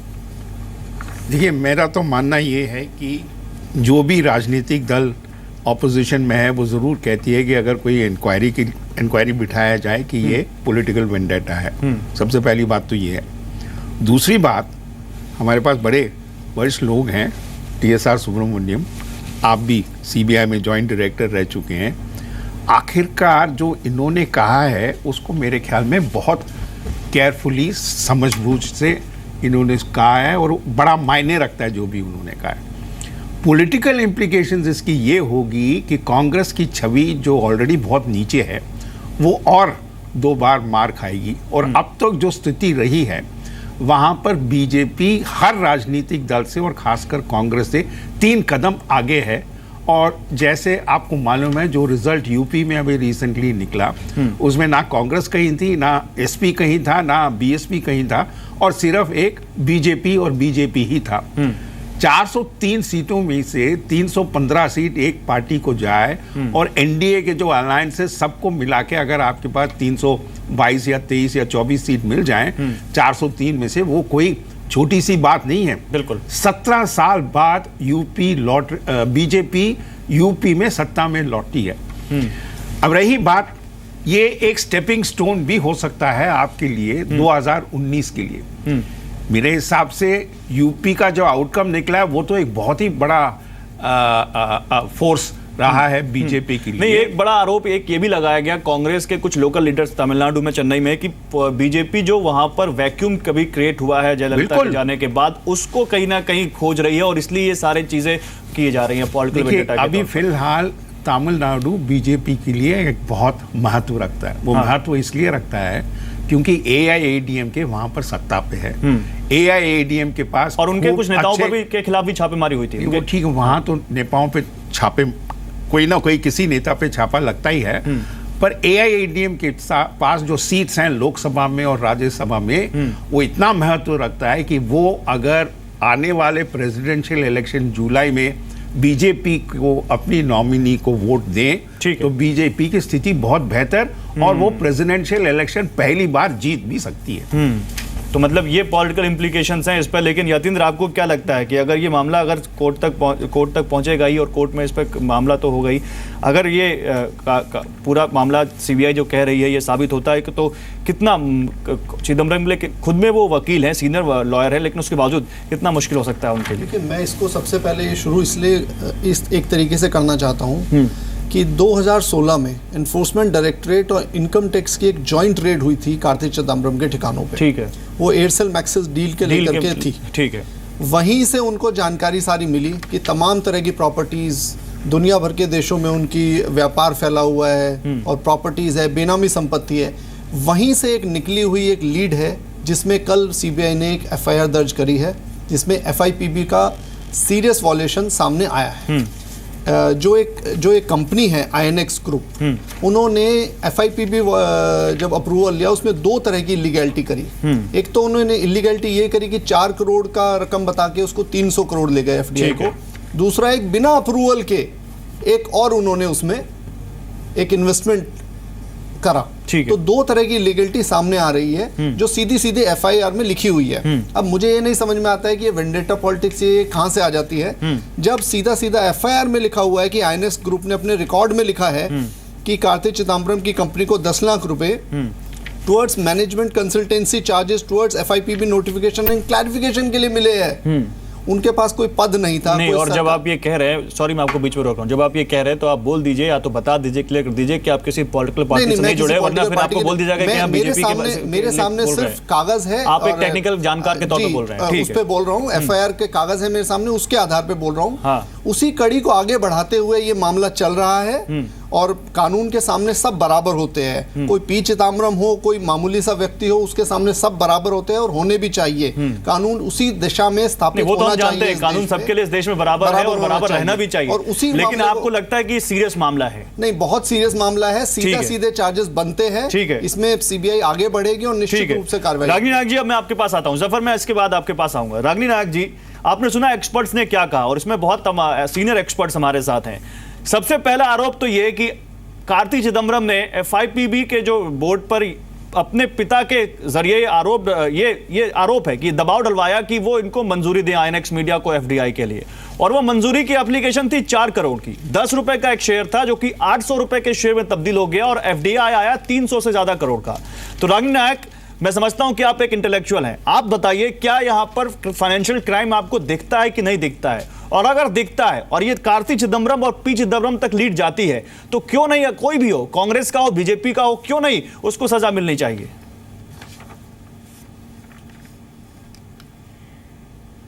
[SPEAKER 9] देखिए, मेरा तो मानना ये है कि जो भी राजनीतिक दल ऑपोजिशन में है वो ज़रूर कहती है कि अगर कोई इंक्वायरी बिठाया जाए कि ये पॉलिटिकल वेंडेटा है। सबसे पहली बात तो ये है। दूसरी बात, हमारे पास बड़े वरिष्ठ लोग हैं, टी.एस.आर. सुब्रमण्यम, आप भी सीबीआई में जॉइंट डायरेक्टर रह चुके हैं। आखिरकार जो इन्होंने कहा है उसको मेरे ख्याल में बहुत केयरफुली, समझबूझ से इन्होंने कहा है और बड़ा मायने रखता है जो भी उन्होंने कहा है। पॉलिटिकल इम्प्लीकेशंस इसकी ये होगी कि कांग्रेस की छवि जो ऑलरेडी बहुत नीचे है वो और 2 बार मार खाएगी, और अब तक जो स्थिति रही है वहाँ पर बीजेपी हर राजनीतिक दल से और खासकर कांग्रेस से 3 कदम आगे है। और जैसे आपको मालूम है जो रिजल्ट यूपी में अभी रिसेंटली निकला, उसमें ना कांग्रेस कहीं थी, ना एसपी कहीं था, ना बीएसपी कहीं था, और सिर्फ एक बीजेपी और बीजेपी ही था। 403 सीटों में से 315 सीट एक पार्टी को जाए, और एनडीए के जो अलायंस है सबको मिला के अगर आपके पास 322 या 23 या 24 सीट मिल जाएं 403 में से, वो कोई छोटी सी बात नहीं है।
[SPEAKER 1] बिल्कुल।
[SPEAKER 9] 17 साल बाद बीजेपी यूपी में सत्ता में लौटी है। अब रही बात, ये एक स्टेपिंग स्टोन भी हो सकता है आपके लिए 2019 के लिए। मेरे हिसाब से यूपी का जो आउटकम निकला है वो तो एक बहुत ही बड़ा फोर्स रहा है बीजेपी के लिए।
[SPEAKER 1] नहीं, एक बड़ा आरोप एक ये भी लगाया गया कांग्रेस के कुछ लोकल लीडर्स तमिलनाडु में, चेन्नई में, कि बीजेपी जो वहां पर वैक्यूम कभी क्रिएट हुआ है जयललिता के जाने के बाद, उसको कहीं ना कहीं खोज रही है और इसलिए ये सारी चीजें की जा रही हैं पॉलिटिकल वेंडेटा।
[SPEAKER 9] अभी फिलहाल तमिलनाडु बीजेपी के लिए एक बहुत महत्व रखता है। वो महत्व इसलिए रखता है क्योंकि AIADMK वहां पर सत्ता पे है। AIADMK के पास
[SPEAKER 1] और उनके कुछ नेताओं पर भी के खिलाफ भी छापेमारी हुई थी।
[SPEAKER 9] वो ठीक है, वहां तो नेताओं पे छापे, कोई ना कोई किसी नेता पे छापा लगता ही है, पर AIADMK के पास जो सीट्स हैं लोकसभा में और राज्यसभा में, वो इतना महत्व रखता है कि वो अगर आने वाले प्रेसिडेंशियल इलेक्शन जुलाई में बीजेपी को अपनी नॉमिनी को वोट दें तो बीजेपी की स्थिति बहुत बेहतर और वो प्रेसिडेंशियल इलेक्शन पहली बार जीत भी सकती है।
[SPEAKER 1] तो मतलब ये पॉलिटिकल इम्प्लीकेशंस हैं इस पर। लेकिन यतीन्द्र, आपको क्या लगता है कि अगर ये मामला अगर कोर्ट तक पहुंचेगा ही, और कोर्ट में इस पर मामला तो होगा ही, अगर ये पूरा मामला CBI जो कह रही है ये साबित होता है कि तो कितना चिदम्बरम के लिए, खुद में वो वकील हैं, सीनियर लॉयर है, लेकिन उसके बावजूद कितना मुश्किल हो सकता है उनके लिए?
[SPEAKER 10] देखिए, मैं इसको सबसे पहले शुरू इसलिए एक तरीके से करना चाहता हूँ कि 2016 में एनफोर्समेंट डायरेक्टरेट और इनकम टैक्स की एक जॉइंट रेड हुई थी कार्ति चिदम्बरम के ठिकानों पे।
[SPEAKER 1] ठीक है।
[SPEAKER 10] वो एयरसेल मैक्सिस डील के लेकर के थी।
[SPEAKER 1] ठीक है।
[SPEAKER 10] वहीं से उनको जानकारी सारी मिली कि तमाम तरह की प्रॉपर्टीज दुनिया भर के देशों में उनकी व्यापार फैला हुआ है और प्रॉपर्टीज है, बेनामी संपत्ति है। वहीं से एक निकली हुई एक लीड है जिसमें कल CBI ने एक FIR दर्ज करी है, जिसमें FIPB का सीरियस वॉल्यूशन सामने आया है। जो एक कंपनी है INX ग्रुप, उन्होंने FIPB जब अप्रूवल लिया उसमें 2 तरह की इलीगैलिटी करी। एक तो उन्होंने इलीगैलिटी ये करी कि 4 करोड़ का रकम बता के उसको 300 करोड़ ले गए FDI को। दूसरा, एक बिना अप्रूवल के एक और उन्होंने उसमें एक इन्वेस्टमेंट करा। तो 2 तरह की लीगलिटी सामने आ रही है जो सीधी सीधी FIR में लिखी हुई है। अब मुझे ये नहीं समझ में आता है कि ये वेंडेटा पॉलिटिक्स ये कहां से आ जाती है, जब सीधा सीधा FIR में लिखा हुआ है कि INX ग्रुप ने अपने रिकॉर्ड में लिखा है कि कार्ति चिदम्बरम की कंपनी को 10 लाख रुपए towards management consultancy charges towards FIPB notification and clarification के लिए मिले हैं। उनके पास कोई पद नहीं था।
[SPEAKER 1] नहीं, और जब आप ये कह रहे हैं, सॉरी मैं आपको बीच में रोक रहा हूँ, जब आप ये कह रहे हैं तो आप बोल दीजिए, या तो बता दीजिए, क्लियर कर दीजिए कि आप किसी पॉलिटिकल पार्टी से नहीं जुड़े, वरना फिर आपको बोल दिया जाएगा कि हम बीजेपी के
[SPEAKER 10] मेरे सामने सिर्फ कागज है।
[SPEAKER 1] आप एक टेक्निकल जानकार के तौर पर बोल रहे हैं,
[SPEAKER 10] उस पे बोल रहा हूँ। FIR के कागज है मेरे सामने, उसके आधार पे बोल रहा हूँ। उसी कड़ी को आगे बढ़ाते हुए ये मामला चल रहा है और कानून के सामने सब बराबर होते हैं। कोई P चिदम्बरम हो, कोई मामूली सा व्यक्ति हो, उसके सामने सब बराबर होते हैं और होने भी चाहिए। कानून उसी दिशा में स्थापित होना चाहिए।
[SPEAKER 1] कानून सबके लिए इस देश में बराबर है और बराबर रहना भी चाहिए। और उसी लेकिन आपको लगता है कि सीरियस मामला है?
[SPEAKER 10] नहीं, बहुत सीरियस मामला है। सीधे चार्जेस बनते हैं।
[SPEAKER 1] ठीक है।
[SPEAKER 10] इसमें CBI आगे बढ़ेगी और निश्चित रूप से कार्रवाई।
[SPEAKER 1] रागिनी नायक जी, अब मैं आपके पास आता हूं। जफर, मैं इसके बाद आपके पास आऊंगा। रागिनी नायक जी, आपने सुना एक्सपर्ट्स ने क्या कहा, और इसमें बहुत सीनियर एक्सपर्ट्स हमारे साथ हैं। सबसे पहला आरोप तो यह कि कार्ति चिदम्बरम ने FIPB के जो बोर्ड पर अपने पिता के जरिए ये आरोप है कि दबाव डलवाया कि वो इनको मंजूरी दें INX मीडिया को FDI के लिए, और वो मंजूरी की एप्लीकेशन थी 4 करोड़ की। 10 रुपए का एक शेयर था जो कि 800 रुपए के शेयर में तब्दील हो गया, और FDI आया 300 से ज्यादा करोड़ का। तो रागिनी नायक, मैं समझता हूं कि आप एक इंटेलेक्चुअल हैं, आप बताइए क्या यहां पर फाइनेंशियल क्राइम आपको दिखता है कि नहीं दिखता है? और अगर दिखता है और ये कार्ति चिदम्बरम और P चिदम्बरम तक लीड जाती है, तो क्यों नहीं, कोई भी हो, कांग्रेस का हो, बीजेपी का हो, क्यों नहीं उसको सजा मिलनी चाहिए?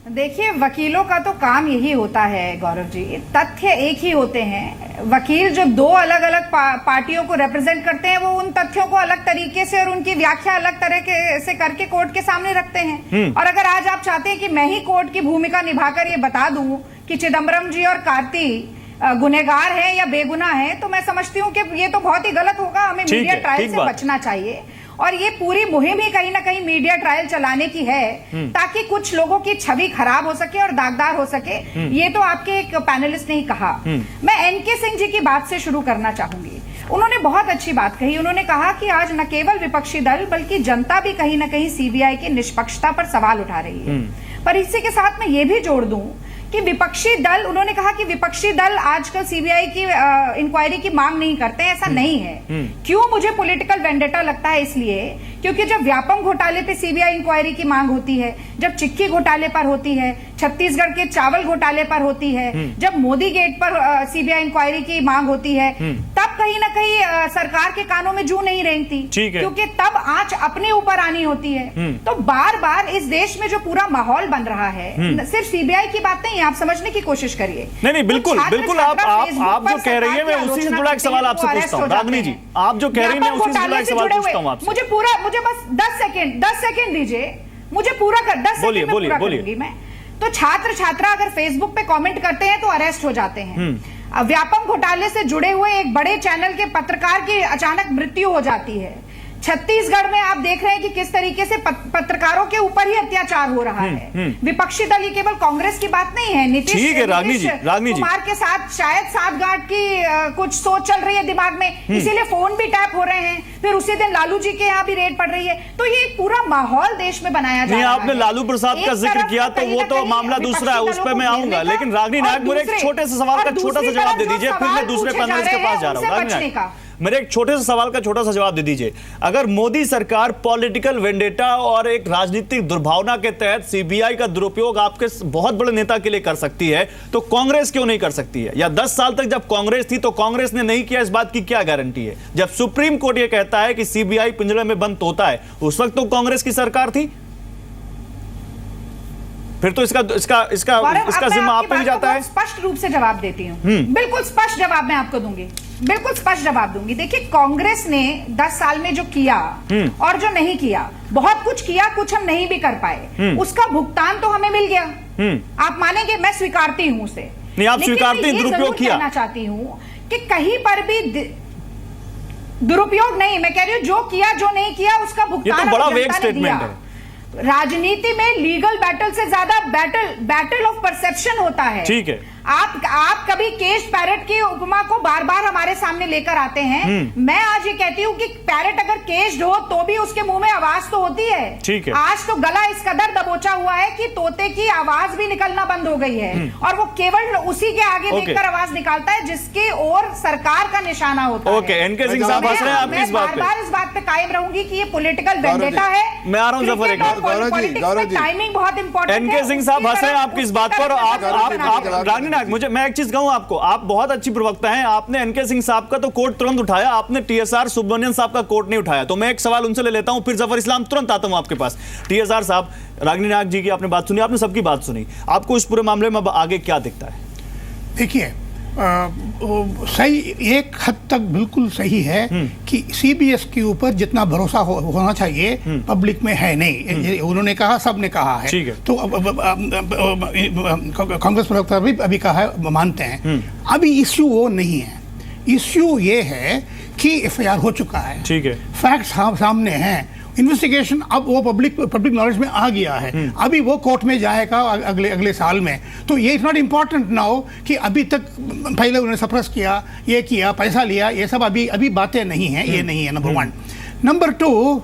[SPEAKER 6] देखिए, वकीलों का तो काम यही होता है गौरव जी, तथ्य एक ही होते हैं। वकील जब 2 अलग अलग पार्टियों को रिप्रेजेंट करते हैं, वो उन तथ्यों को अलग तरीके से और उनकी व्याख्या अलग तरह से करके कोर्ट के सामने रखते हैं। और अगर आज आप चाहते हैं कि मैं ही कोर्ट की भूमिका निभाकर ये बता दूं कि चिदम्बरम जी और कार्ति गुनहगार है या बेगुनाह है, तो मैं समझती हूँ कि ये तो बहुत ही गलत होगा। हमें मीडिया ट्रायल से बचना चाहिए, और ये पूरी मुहिम ही कहीं ना कहीं मीडिया ट्रायल चलाने की है ताकि कुछ लोगों की छवि खराब हो सके और दागदार हो सके। ये तो आपके एक पैनलिस्ट ने ही कहा। मैं NK सिंह जी की बात से शुरू करना चाहूंगी। उन्होंने बहुत अच्छी बात कही। उन्होंने कहा कि आज न केवल विपक्षी दल बल्कि जनता भी कहीं ना कहीं CBI की निष्पक्षता पर सवाल उठा रही है। पर इसी के साथ मैं ये भी जोड़ दूं कि विपक्षी दल, उन्होंने कहा कि विपक्षी दल आजकल सीबीआई की इंक्वायरी की मांग नहीं करते हैं। ऐसा नहीं है। क्यों मुझे पॉलिटिकल वेंडेटा लगता है? इसलिए क्योंकि जब व्यापम घोटाले पे सीबीआई इंक्वायरी की मांग होती है, जब चिक्की घोटाले पर होती है, छत्तीसगढ़ के चावल घोटाले पर होती है, जब मोदी गेट पर सीबीआई इंक्वायरी की मांग होती है, तब कहीं ना कहीं सरकार के कानों में जू नहीं रेंगती, क्योंकि तब आंच अपने ऊपर आनी होती है। तो बार बार इस देश में जो पूरा माहौल बन रहा है, सिर्फ सीबीआई की बात नहीं है, आप समझने की कोशिश करिए।
[SPEAKER 1] नहीं, बिल्कुल बिल्कुल, आप जो कह रही है, मैं उसी से जुड़ा एक सवाल आपसे पूछता हूँ। रागनी जी, आप जो कह रही है, मैं उसी से जुड़ा एक सवाल पूछता हूँ आपसे।
[SPEAKER 6] मुझे बस 10 सेकंड दीजिए, मुझे पूरा कर 10 सेकंड में पूरा करूंगी मैं। तो छात्र छात्रा अगर फेसबुक पे कमेंट करते हैं तो अरेस्ट हो जाते हैं। व्यापम घोटाले से जुड़े हुए एक बड़े चैनल के पत्रकार की अचानक मृत्यु हो जाती है। छत्तीसगढ़ में आप देख रहे हैं कि किस तरीके से पत्रकारों के ऊपर ही अत्याचार हो रहा है। विपक्षी दल, ये केवल कांग्रेस की बात नहीं है। नीतीश कुमार के साथ शायद साठगांठ की कुछ सोच चल रही है दिमाग में, इसीलिए फोन भी टैप हो रहे हैं। फिर उसी दिन लालू जी के यहाँ भी रेड पड़ रही है। तो ये पूरा माहौल देश में बनाया जा रहा है।
[SPEAKER 1] आपने लालू प्रसाद का जिक्र किया तो वो तो मामला दूसरा है, उस पर मैं आऊंगा। लेकिन रागनी नायक, मेरे एक छोटे से सवाल का छोटा सा जवाब दे दीजिए, फिर मैं दूसरे पैनलिस्ट के पास जा रहा हूँ। रागनी नायक, मेरे एक छोटे से सवाल का छोटा सा जवाब दे दीजिए। अगर मोदी सरकार पॉलिटिकल वेंडेटा और एक राजनीतिक दुर्भावना के तहत सीबीआई का दुरुपयोग आपके बहुत बड़े नेता के लिए कर सकती है, तो कांग्रेस क्यों नहीं कर सकती है? या 10 साल तक जब कांग्रेस थी तो कांग्रेस ने नहीं किया, इस बात की क्या गारंटी है? जब सुप्रीम कोर्ट यह कहता है कि सीबीआई पिंजरे में बंद होता है, उस वक्त तो कांग्रेस की सरकार थी। फिर तो इसका जिम्मा आप पे ही जाता है।
[SPEAKER 6] स्पष्ट रूप से जवाब देती हूँ, बिल्कुल स्पष्ट जवाब मैं आपको दूंगी, बिल्कुल स्पष्ट जवाब दूंगी। देखिए, कांग्रेस ने 10 साल में जो किया और जो नहीं किया, बहुत कुछ किया, कुछ हम नहीं भी कर पाए, उसका भुगतान तो हमें मिल गया। आप मानेंगे, मैं स्वीकारती हूं उसे।
[SPEAKER 1] नहीं, आप स्वीकारती हैं दुरुपयोग किया।
[SPEAKER 6] कहना चाहती हूँ कि कहीं पर भी दुरुपयोग नहीं, मैं कह रही हूँ जो किया जो नहीं किया उसका भुगतान।
[SPEAKER 1] ये तो बड़ा वेग स्टेटमेंट है।
[SPEAKER 6] राजनीति में लीगल बैटल से ज्यादा बैटल ऑफ परसेप्शन होता है।
[SPEAKER 1] ठीक है।
[SPEAKER 6] आप कभी केश पैरेट की उपमा को बार बार हमारे सामने लेकर आते हैं। मैं आज ये कहती हूँ कि पैरेट अगर केश्ड हो तो भी उसके मुंह में आवाज तो होती है।
[SPEAKER 1] ठीक है।
[SPEAKER 6] आज तो गला इस कदर दबोचा हुआ है कि तोते की आवाज भी निकलना बंद हो गई है, और वो केवल उसी के आगे देखकर आवाज निकालता है जिसके और सरकार का निशाना होता है।
[SPEAKER 1] एनके सिंह साहब हंस रहे हैं आपकी इस बात पे।
[SPEAKER 6] बार-बार इस बात पे कायम रहूंगी कि ये पॉलिटिकल वेंडेटा है।
[SPEAKER 1] मैं आ रहा हूं जफर,
[SPEAKER 6] टाइमिंग बहुत इंपॉर्टेंट है।
[SPEAKER 1] एनके सिंह साहब हंस रहे हैं आपकी इस बात पर। आप रागनी नायक, मुझे मैं एक चीज कहूं आपको, आप बहुत अच्छी प्रवक्ता हैं। आपने एनके सिंह साहब का तो कोर्ट तुरंत उठाया, आपने टीएसआर सुब्रमण्यम साहब का कोर्ट नहीं उठाया। तो मैं एक सवाल उनसे ले लेता हूं, फिर जफर इस्लाम तुरंत आता हूं आपके पास। टीएसआर साहब, रागनी नायक जी की आपने बात सुनी, आपने सबकी बात सुनी, आपको इस पूरे मामले में आगे क्या दिखता है?
[SPEAKER 7] देखिए, सही, एक हद तक बिल्कुल सही है कि सीबीएस के ऊपर जितना भरोसा होना चाहिए पब्लिक में है नहीं। उन्होंने कहा, सब ने कहा है।
[SPEAKER 1] ठीक है।
[SPEAKER 7] तो कांग्रेस प्रवक्ता भी अभी कहा है, मानते हैं। अभी इश्यू वो नहीं है, इश्यू ये है कि एफआईआर हो चुका है।
[SPEAKER 1] ठीक है।
[SPEAKER 7] फैक्ट्स सामने हैं, इन्वेस्टिगेशन अब वो पब्लिक नॉलेज में आ गया है। अभी वो कोर्ट में जाएगा अगले साल में। तो ये इट्स नॉट इम्पॉर्टेंट नाउ कि अभी तक पहले उन्होंने सप्रेस किया, ये किया, पैसा लिया, ये सब अभी बातें नहीं हैं। ये नहीं है, नंबर 1। नंबर 2,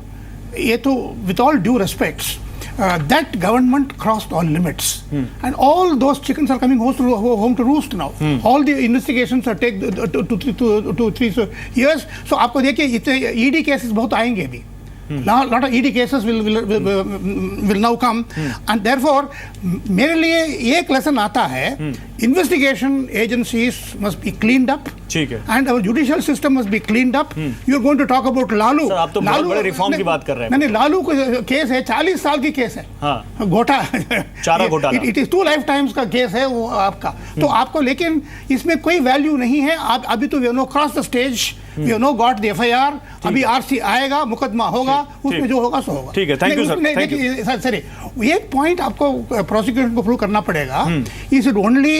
[SPEAKER 7] ये तो with all due respects, that government crossed all limits, and all those chickens are coming home to roost now. All the investigations are take 2-3 years. So आपको देखिए, इतने ED cases बहुत आएंगे अभी। lot of ED cases will now come, and therefore मेरे लिए एक lesson आता है, investigation agencies must be cleaned up.
[SPEAKER 1] ठीक है।
[SPEAKER 7] And our judicial system must be cleaned up. You're going to talk about Lalu.
[SPEAKER 1] Sir, आप तो बहुत बड़े रिफॉर्म की बात कर रहे हैं।
[SPEAKER 7] नहीं, लालू को केस है, 40 साल की केस है।
[SPEAKER 1] हाँ।
[SPEAKER 7] चारा घोटाला। इट इज 2 लाइफ टाइम्स का केस है वो आपका। तो आपको, लेकिन इसमें कोई वैल्यू नहीं है। आप अभी तो we know cross the stage, we know got the FIR. अभी आरसी आएगा, मुकदमा होगा, उसमें जो होगा सो होगा।
[SPEAKER 1] ठीक है, थैंक यू सर।
[SPEAKER 7] सर, एक पॉइंट आपको प्रोसिक्यूशन को प्रूव करना पड़ेगा। इज इट ओनली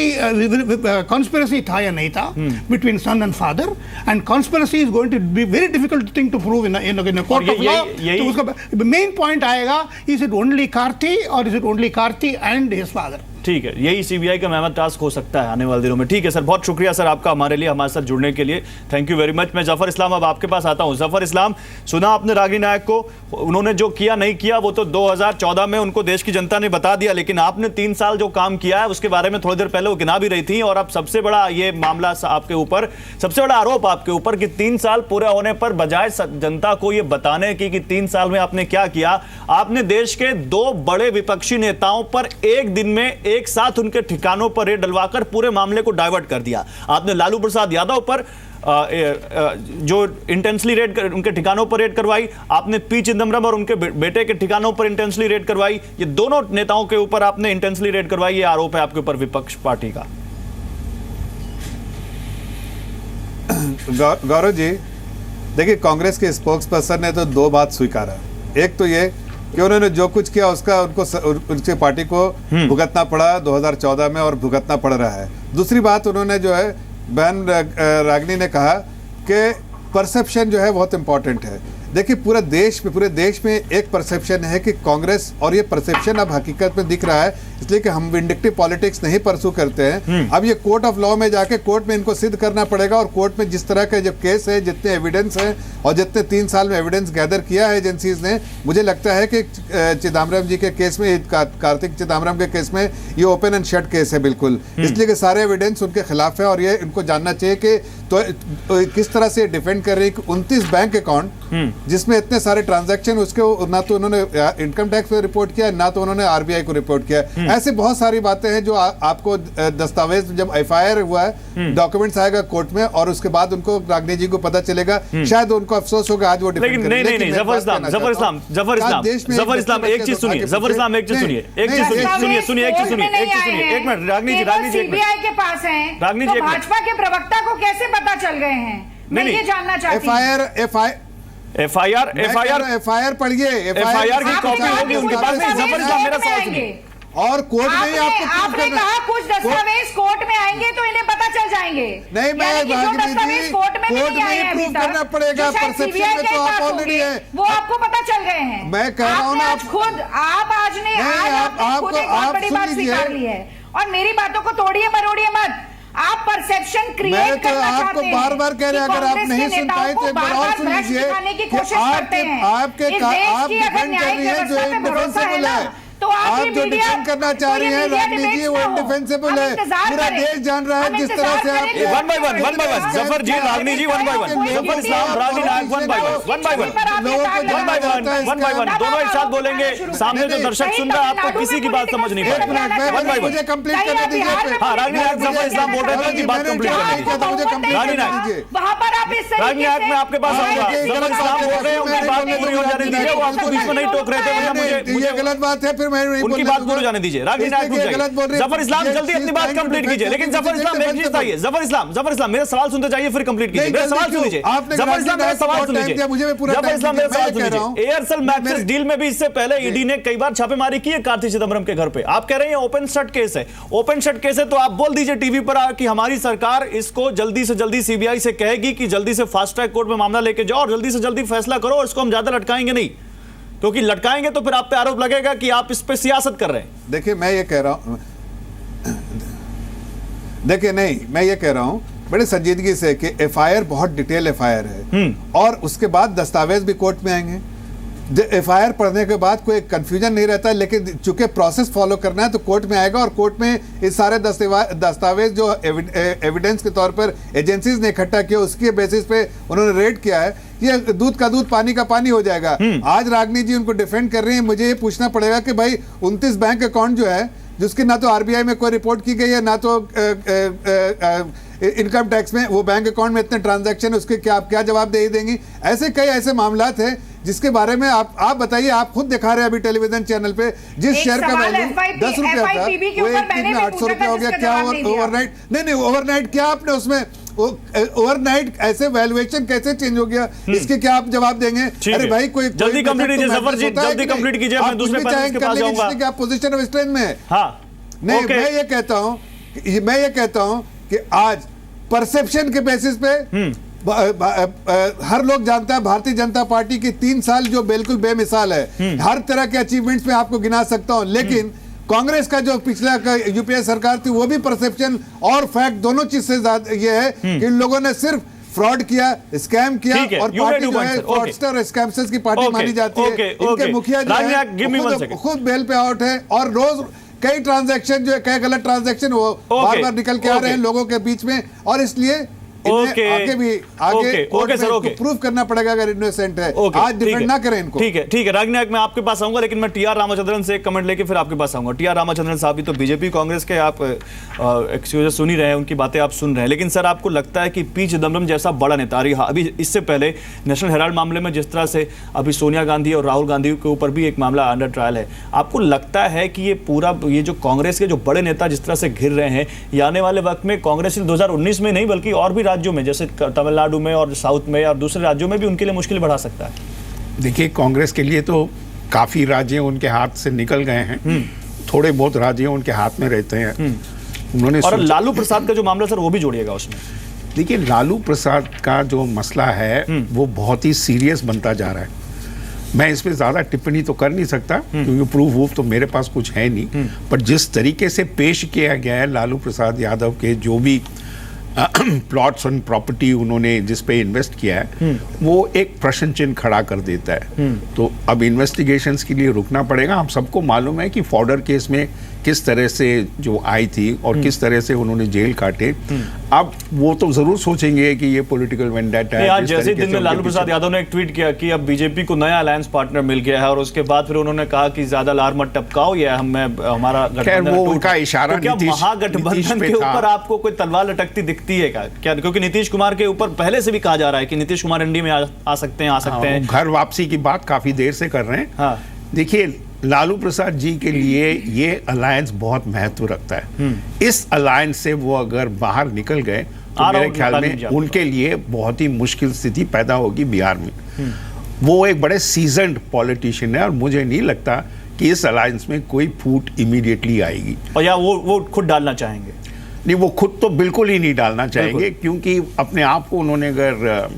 [SPEAKER 7] कॉन्स्पिरेसी था या नहीं था between son and father, and conspiracy is going to be very difficult thing to prove in a court of law. तो उसका main point आएगा, is it only Karthi or is it only Karthi and his father?
[SPEAKER 1] ठीक है, यही CBI का मेहनत task हो सकता है आने वाले दिनों में। ठीक है सर, बहुत शुक्रिया सर आपका हमारे लिए, हमारे साथ जुड़ने के लिए, थैंक यू वेरी मच। मैं जफर इस्लाम अब आपके पास आता हूं। जफर इस्लाम, सुना आपने रागिनी नायक को, उन्होंने जो किया नहीं किया वो तो 2014 में उनको देश की जनता ने बता दिया, लेकिन आपने 3 साल जो काम किया है उसके बारे में थोड़ी देर पहले वो गिना भी रही थी। और अब सबसे बड़ा ये मामला आपके ऊपर, सबसे बड़ा आरोप आपके ऊपर कि 3 साल पूरे होने पर बजाय जनता को ये बताने की कि 3 साल में आपने क्या किया, आपने देश के 2 बड़े विपक्षी नेताओं पर एक दिन में एक साथ उनके ठिकानों पर रेड डलवाकर पूरे मामले को डाइवर्ट कर दिया। आपने लालू प्रसाद यादव पर जो इंटेंसली रेड उनके ठिकानों पर रेड करवाई, आपने पी चिदम्बरम और उनके बेटे के ठिकानों पर इंटेंसली रेड करवाई, ये दोनों नेताओं के ऊपर आपने इंटेंसली रेड करवाई, ये आरोप है आपके ऊपर विपक्ष पार्टी का।
[SPEAKER 5] गौरव जी, देखिए कांग्रेस के स्पोक्स पर्सन ने तो 2 बात स्वीकारा। एक तो ये कि उन्होंने जो कुछ किया उसका उनकी पार्टी को भुगतना पड़ा 2014 में और भुगतना पड़ रहा है। दूसरी बात उन्होंने जो है बहन रागिनी ने कहा कि परसेप्शन जो है बहुत इंपॉर्टेंट है। देखिए पूरे देश में एक परसेप्शन है कि कांग्रेस, और ये परसेप्शन अब हकीकत में दिख रहा है, इसलिए कि हम विंडिक्टिव पॉलिटिक्स नहीं परसू करते हैं। अब ये कोर्ट ऑफ लॉ में जाके कोर्ट में इनको सिद्ध करना पड़ेगा, और कोर्ट में जिस तरह का जब केस है, जितने एविडेंस है और जितने 3 साल में एविडेंस गैदर किया है एजेंसीज ने, मुझे लगता है कि चिदम्बरम जी के केस में, कार्तिक चिदम्बरम के केस में ये ओपन एंड शट केस है बिल्कुल, इसलिए कि सारे एविडेंस उनके खिलाफ है। और ये इनको जानना चाहिए कि तो किस तरह से डिफेंड कर रही है कि 29 बैंक अकाउंट जिसमें इतने सारे ट्रांजैक्शन, उसके ना तो उन्होंने इनकम टैक्स में रिपोर्ट किया, ना तो उन्होंने आरबीआई को रिपोर्ट किया। ऐसे बहुत सारी बातें हैं जो आपको दस्तावेज, जब एफआईआर हुआ है, डॉक्यूमेंट्स आएगा कोर्ट में और उसके बाद उनको रागिनी जी को पता चलेगा, शायद उनको अफसोस होगा आज वो डिफेंड
[SPEAKER 1] लेकिन नहीं, जफर इस्लाम एक चीज सुनिए, एक मिनट, रागिनी जी
[SPEAKER 6] सीबीआई के पास हैं,
[SPEAKER 1] रागिनी जी,
[SPEAKER 6] भाजपा के प्रवक्ता को कैसे पता चल गए हैं, मैं ये जानना चाहती हूँ।
[SPEAKER 5] एफआईआर पढ़िए,
[SPEAKER 1] एफआईआर की कॉपी होगी उनके पास। नहीं, जफर इस्लाम, मेरा सवाल सुनिए।
[SPEAKER 5] और कोर्ट में ही
[SPEAKER 6] आपने कहा कुछ दस्तावेज कोर्ट में आएंगे तो इन्हें पता चल जाएंगे।
[SPEAKER 5] नहीं, मैं
[SPEAKER 6] कोर्ट में नहीं आए हैं,
[SPEAKER 5] प्रूव करना पड़ेगा, परसेप्शन में तो आप ऑलरेडी है,
[SPEAKER 6] वो आपको पता चल गए हैं।
[SPEAKER 5] मैं कह रहा हूँ ना,
[SPEAKER 6] खुद आपने खुद एक बहुत बड़ी बात स्वीकार ली है, और मेरी बातों को तोड़िए मरोड़िए मत। आप परसेप्शन क्रिएट करना चाहते हैं।
[SPEAKER 5] आपको बार-बार कह रहे हैं, अगर आप नहीं सुन पाए तो एक बार और सुन लीजिए कि आप डिफेंड कर रही हैं जो इंडिफेंसिबल है,
[SPEAKER 6] तो
[SPEAKER 5] आप जो डिफेंड करना चाह रही हैं रागिनी जी, वो इंडिफेंसिबल है। पूरा देश जान रहा है जिस तरह से आप
[SPEAKER 1] one by one Zafar ji, Ragini ji, one by one, Zafar Islam, Ragini Nayak, one by one, दोनों एक साथ बोलेंगे। सामने जो दर्शक सुन रहे हैं, आपको किसी की बात समझ नहीं पाएगी।
[SPEAKER 5] मुझे कंप्लीट करने दीजिए।
[SPEAKER 1] हाँ, रागिनी नायक, जफर इस्लाम बोल रहे थे कि बात कंप्लीट करने दीजिए। रागिनी नायक,
[SPEAKER 6] वहां पर आप इस
[SPEAKER 1] रागिनी नायक, मैं आपके पास आऊंगा। जफर इस्लाम बोल रहे हैं, उनकी बात पूरी हो जाने दीजिए, वो आपको बीच में नहीं टोक रहे थे, वरना
[SPEAKER 5] ये गलत बात है, फिर मैं
[SPEAKER 1] उनकी बात पूरी जाने दीजिए। रागिनी नायक रुक जाइए। जफर इस्लाम जल्दी अपनी बात कंप्लीट कीजिए। लेकिन जफर इस्लाम एक चीज चाहिए, जफर इस्लाम मेरा सवाल सुनते जाइए, फिर कंप्लीट कीजिए। मेरा सवाल सुन लीजिए, जफर इस्लाम मेरा सवाल सुन लीजिए, जफर इस्लाम मेरा सवाल सुन लीजिए। एयरसेल मैक्सिस डील में भी इससे पहले ईडी ने कई बार छापेमारी की है कार्ति चिदम्बरम के घर पे। आप कह रहे हैं ओपन शट केस है, ओपन शट केस है, तो आप बोल दीजिए टीवी पर कि हमारी सरकार इसको जल्दी से जल्दी सीबीआई से कहेगी कि जल्दी से फास्ट ट्रैक कोर्ट में मामला लेके जाओ और जल्दी से जल्दी फैसला करो, और इसको हम ज्यादा लटकाएंगे नहीं, क्योंकि लटकाएंगे तो फिर आप पे आरोप लगेगा कि आप इस पे सियासत कर रहे हैं।
[SPEAKER 5] देखिए मैं ये कह रहा हूं, देखिए नहीं, मैं ये कह रहा हूं बड़े संजीदगी से कि एफआईआर बहुत डिटेल एफआईआर है, और उसके बाद दस्तावेज भी कोर्ट में आएंगे। एफआईआर पढ़ने के बाद कोई कंफ्यूजन नहीं रहता, लेकिन चूंकि प्रोसेस फॉलो करना है तो कोर्ट में आएगा, और कोर्ट में इस सारे दस्तावेज जो एविडेंस के तौर पर एजेंसीज ने इकट्ठा किया, उसके बेसिस पे उन्होंने रेड किया है, ये दूध का दूध पानी का पानी हो जाएगा। आज रागिनी जी उनको डिफेंड कर रही है, मुझे ये पूछना पड़ेगा कि भाई 29 बैंक अकाउंट जो है, जिसकी ना तो आरबीआई में कोई रिपोर्ट की गई है, ना तो इनकम टैक्स में, वो बैंक अकाउंट में इतने ट्रांजैक्शन, उसके क्या जवाब दे देंगी। ऐसे कई ऐसे मामलात हैं जिसके बारे में आप बताइए, आप खुद दिखा रहे हैं अभी टेलीविजन चैनल पे, जिस शेयर का वैल्यू 10 रुपया था वो एक दिन में 800 रुपया हो गया। क्या ओवरनाइट? नहीं, ओवरनाइट क्या आपने उसमें ओवरनाइट ऐसे वैल्यूएशन कैसे चेंज हो गया, इसके क्या आप जवाब देंगे? अरे भाई कोई
[SPEAKER 1] जल्दी कंप्लीट कीजिए जफर जी, जल्दी कंप्लीट कीजिए, मैं दूसरे पैनलिस्ट के पास जाऊंगा।
[SPEAKER 5] क्या पोजीशन ऑफ स्ट्रेंथ में है?
[SPEAKER 1] हाँ,
[SPEAKER 5] नहीं, मैं ये कहता हूं कि आज परसेप्शन के बेसिस पे हर लोग जानता है भारतीय जनता पार्टी की 3 साल जो बिल्कुल बेमिसाल है, हर तरह के अचीवमेंट्स में आपको गिना सकता हूं, लेकिन कांग्रेस का जो पिछला यूपीए सरकार थी, वो भी परसेप्शन और फैक्ट दोनों चीज से ज्यादा ये है कि इन लोगों ने सिर्फ फ्रॉड किया, स्कैम किया, और पार्टी जो है फ्रॉडस्टर और स्कैमर्स की पार्टी मानी जाती है। इनके मुखिया जो है खुद बेल पे आउट है, और रोज कई ट्रांजैक्शन जो है, कई गलत ट्रांजैक्शन वो बार बार निकल के आ रहे हैं लोगों के बीच में, और इसलिए आगे प्रूफ करना पड़ेगा अगर इनोसेंट है। आज डिफेंड ना करें इनको।
[SPEAKER 1] ठीक है रागिनी नायक, मैं आपके पास आऊंगा, लेकिन मैं टीआर रामचंद्रन से एक कमेंट लेके फिर आपके पास आऊंगा। टीआर रामचंद्रन साहब भी तो बीजेपी कांग्रेस के आप एक्सक्यूज सुन ही रहे हैं, उनकी बातें आप सुन रहे हैं, लेकिन सर आपको लगता है कि पी चिदम्बरम जैसा बड़ा नेता, अभी इससे पहले नेशनल हेराल्ड मामले में जिस तरह से अभी सोनिया गांधी और राहुल गांधी के ऊपर भी एक मामला अंडर ट्रायल है, आपको लगता है कि ये जो कांग्रेस के जो बड़े नेता जिस तरह से घिर रहे हैं, ये आने वाले वक्त में कांग्रेस 2019 में नहीं बल्कि और भी राज्यों में जैसे तमिलनाडु में और साउथ में और दूसरे राज्यों में भी उनके लिए मुश्किल बढ़ा सकता है?
[SPEAKER 9] देखिए, कांग्रेस के लिए तो काफी राज्य उनके हाथ से निकल गए हैं, थोड़े बहुत राज्य उनके हाथ में रहते हैं। उन्होंने
[SPEAKER 1] और लालू प्रसाद का जो मामला सर वो भी जोड़िएगा उसमें।
[SPEAKER 9] देखिए, लालू प्रसाद का जो मसला है वो बहुत ही सीरियस बनता जा रहा है। मैं इस पे ज्यादा टिप्पणी तो कर नहीं सकता क्योंकि प्रूफ तो मेरे पास कुछ है नहीं, पर जिस तरीके से पेश किया गया है लालू प्रसाद यादव के जो भी प्लॉट्स एंड प्रॉपर्टी उन्होंने जिस पे इन्वेस्ट किया है, वो एक प्रश्न चिन्ह खड़ा कर देता है। तो अब इन्वेस्टिगेशंस के लिए रुकना पड़ेगा। हम सबको मालूम है कि फॉर्डर केस में किस तरह से जो आई थी और किस तरह से उन्होंने जेल काटे। अब वो तो जरूर सोचेंगे कि ये पॉलिटिकल वेंडेटा है।
[SPEAKER 1] आज जैसे दिन में लालू प्रसाद यादव ने एक ट्वीट किया कि अब बीजेपी को नया अलायंस पार्टनर मिल गया है, और उसके बाद फिर उन्होंने कहा कि ज्यादा लार मत टपकाओ, ये हमारा
[SPEAKER 9] गठबंधन वो उनका इशारा
[SPEAKER 1] तो क्या महागठबंधन के ऊपर आपको कोई तलवार लटकती दिखती है क्या? क्योंकि नीतीश कुमार के ऊपर पहले से भी कहा जा रहा है कि नीतीश कुमार एनडीए में आ सकते हैं।
[SPEAKER 9] घर वापसी की बात काफी देर से कर रहे हैं। देखिए, लालू प्रसाद जी के लिए ये अलायंस बहुत महत्व रखता है। इस अलायंस से वो अगर बाहर निकल गए तो मेरे ख्याल में उनके लिए बहुत ही मुश्किल स्थिति पैदा होगी बिहार में। वो एक बड़े सीजन्ड पॉलिटिशियन है और मुझे नहीं लगता कि इस अलायंस में कोई फूट इमीडिएटली आएगी।
[SPEAKER 1] और या वो खुद डालना चाहेंगे?
[SPEAKER 9] नहीं, वो खुद तो बिल्कुल ही नहीं डालना चाहेंगे, क्योंकि अपने आप को उन्होंने अगर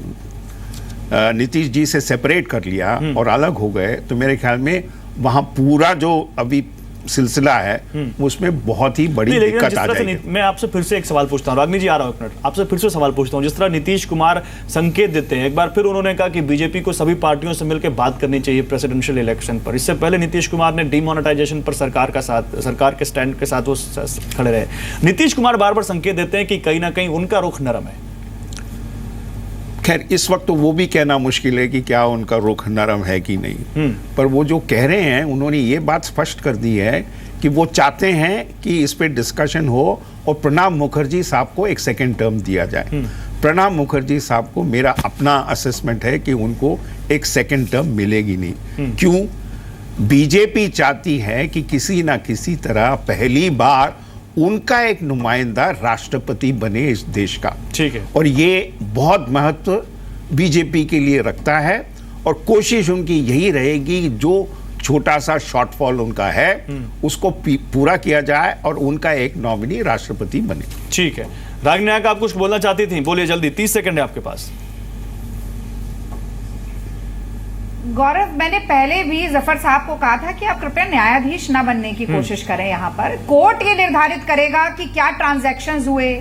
[SPEAKER 9] नीतीश जी से सेपरेट कर लिया और अलग हो गए तो मेरे ख्याल में वहां पूरा जो अभी सिलसिला है उसमें बहुत ही बड़ी दिक्कत आ जाएगी।
[SPEAKER 1] मैं आपसे फिर से एक सवाल पूछता हूँ, रागिनी जी आ रहा हूँ एक मिनट, आपसे फिर से सवाल पूछता हूँ। जिस तरह नीतीश कुमार संकेत देते हैं, एक बार फिर उन्होंने कहा कि बीजेपी को सभी पार्टियों से मिलकर बात करनी चाहिए प्रेसिडेंशियल इलेक्शन पर। इससे पहले नीतीश कुमार ने डिमोनेटाइजेशन पर सरकार के स्टैंड के साथ वो खड़े रहे। नीतीश कुमार बार बार संकेत देते हैं कि कहीं ना कहीं उनका रुख नरम है।
[SPEAKER 9] खैर, इस वक्त तो वो भी कहना मुश्किल है कि क्या उनका रुख नरम है कि नहीं, पर वो जो कह रहे हैं उन्होंने ये बात स्पष्ट कर दी है कि वो चाहते हैं कि इस पे डिस्कशन हो और प्रणब मुखर्जी साहब को एक सेकेंड टर्म दिया जाए। प्रणब मुखर्जी साहब को मेरा अपना असेसमेंट है कि उनको एक सेकेंड टर्म मिलेगी नहीं। क्यों? बीजेपी चाहती है कि किसी ना किसी तरह पहली बार उनका एक नुमाइंदा राष्ट्रपति बने इस देश का।
[SPEAKER 1] ठीक है।
[SPEAKER 9] और ये बहुत महत्व बीजेपी के लिए रखता है और कोशिश उनकी यही रहेगी जो छोटा सा शॉर्टफॉल उनका है उसको पूरा किया जाए और उनका एक नॉमिनी राष्ट्रपति बने।
[SPEAKER 1] ठीक है। रागिनी नायक, आप कुछ बोलना चाहती थी, बोलिए जल्दी, 30 सेकंड है आपके पास।
[SPEAKER 6] गौरव, मैंने पहले भी जफर साहब को कहा था कि आप कृपया न्यायाधीश ना बनने की कोशिश करें। यहाँ पर कोर्ट ये निर्धारित करेगा कि क्या ट्रांजैक्शंस हुए,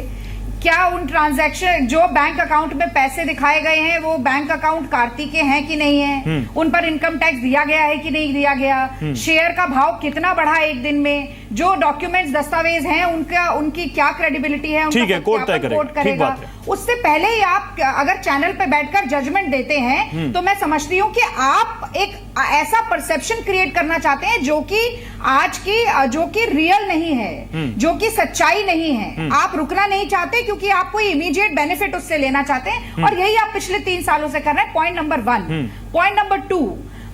[SPEAKER 6] क्या उन ट्रांजैक्शन जो बैंक अकाउंट में पैसे दिखाए गए हैं वो बैंक अकाउंट कार्तिक के हैं कि नहीं है, उन पर इनकम टैक्स दिया गया है कि नहीं दिया गया, शेयर का भाव कितना बढ़ा एक दिन में, जो डॉक्यूमेंट्स दस्तावेज हैं उनकी क्या क्रेडिबिलिटी है,
[SPEAKER 1] ठीक है, कोर्ट तय करेगा।
[SPEAKER 6] उससे पहले ही आप अगर चैनल पे बैठकर जजमेंट देते हैं तो मैं समझती हूँ कि आप एक ऐसा परसेप्शन क्रिएट करना चाहते हैं जो कि आज की जो कि रियल नहीं है, जो कि सच्चाई नहीं है। आप रुकना नहीं चाहते क्योंकि आप कोई इमीडिएट बेनिफिट उससे लेना चाहते हैं और यही आप पिछले 3 सालों से कर रहे हैं। Point number 1। Point number 2,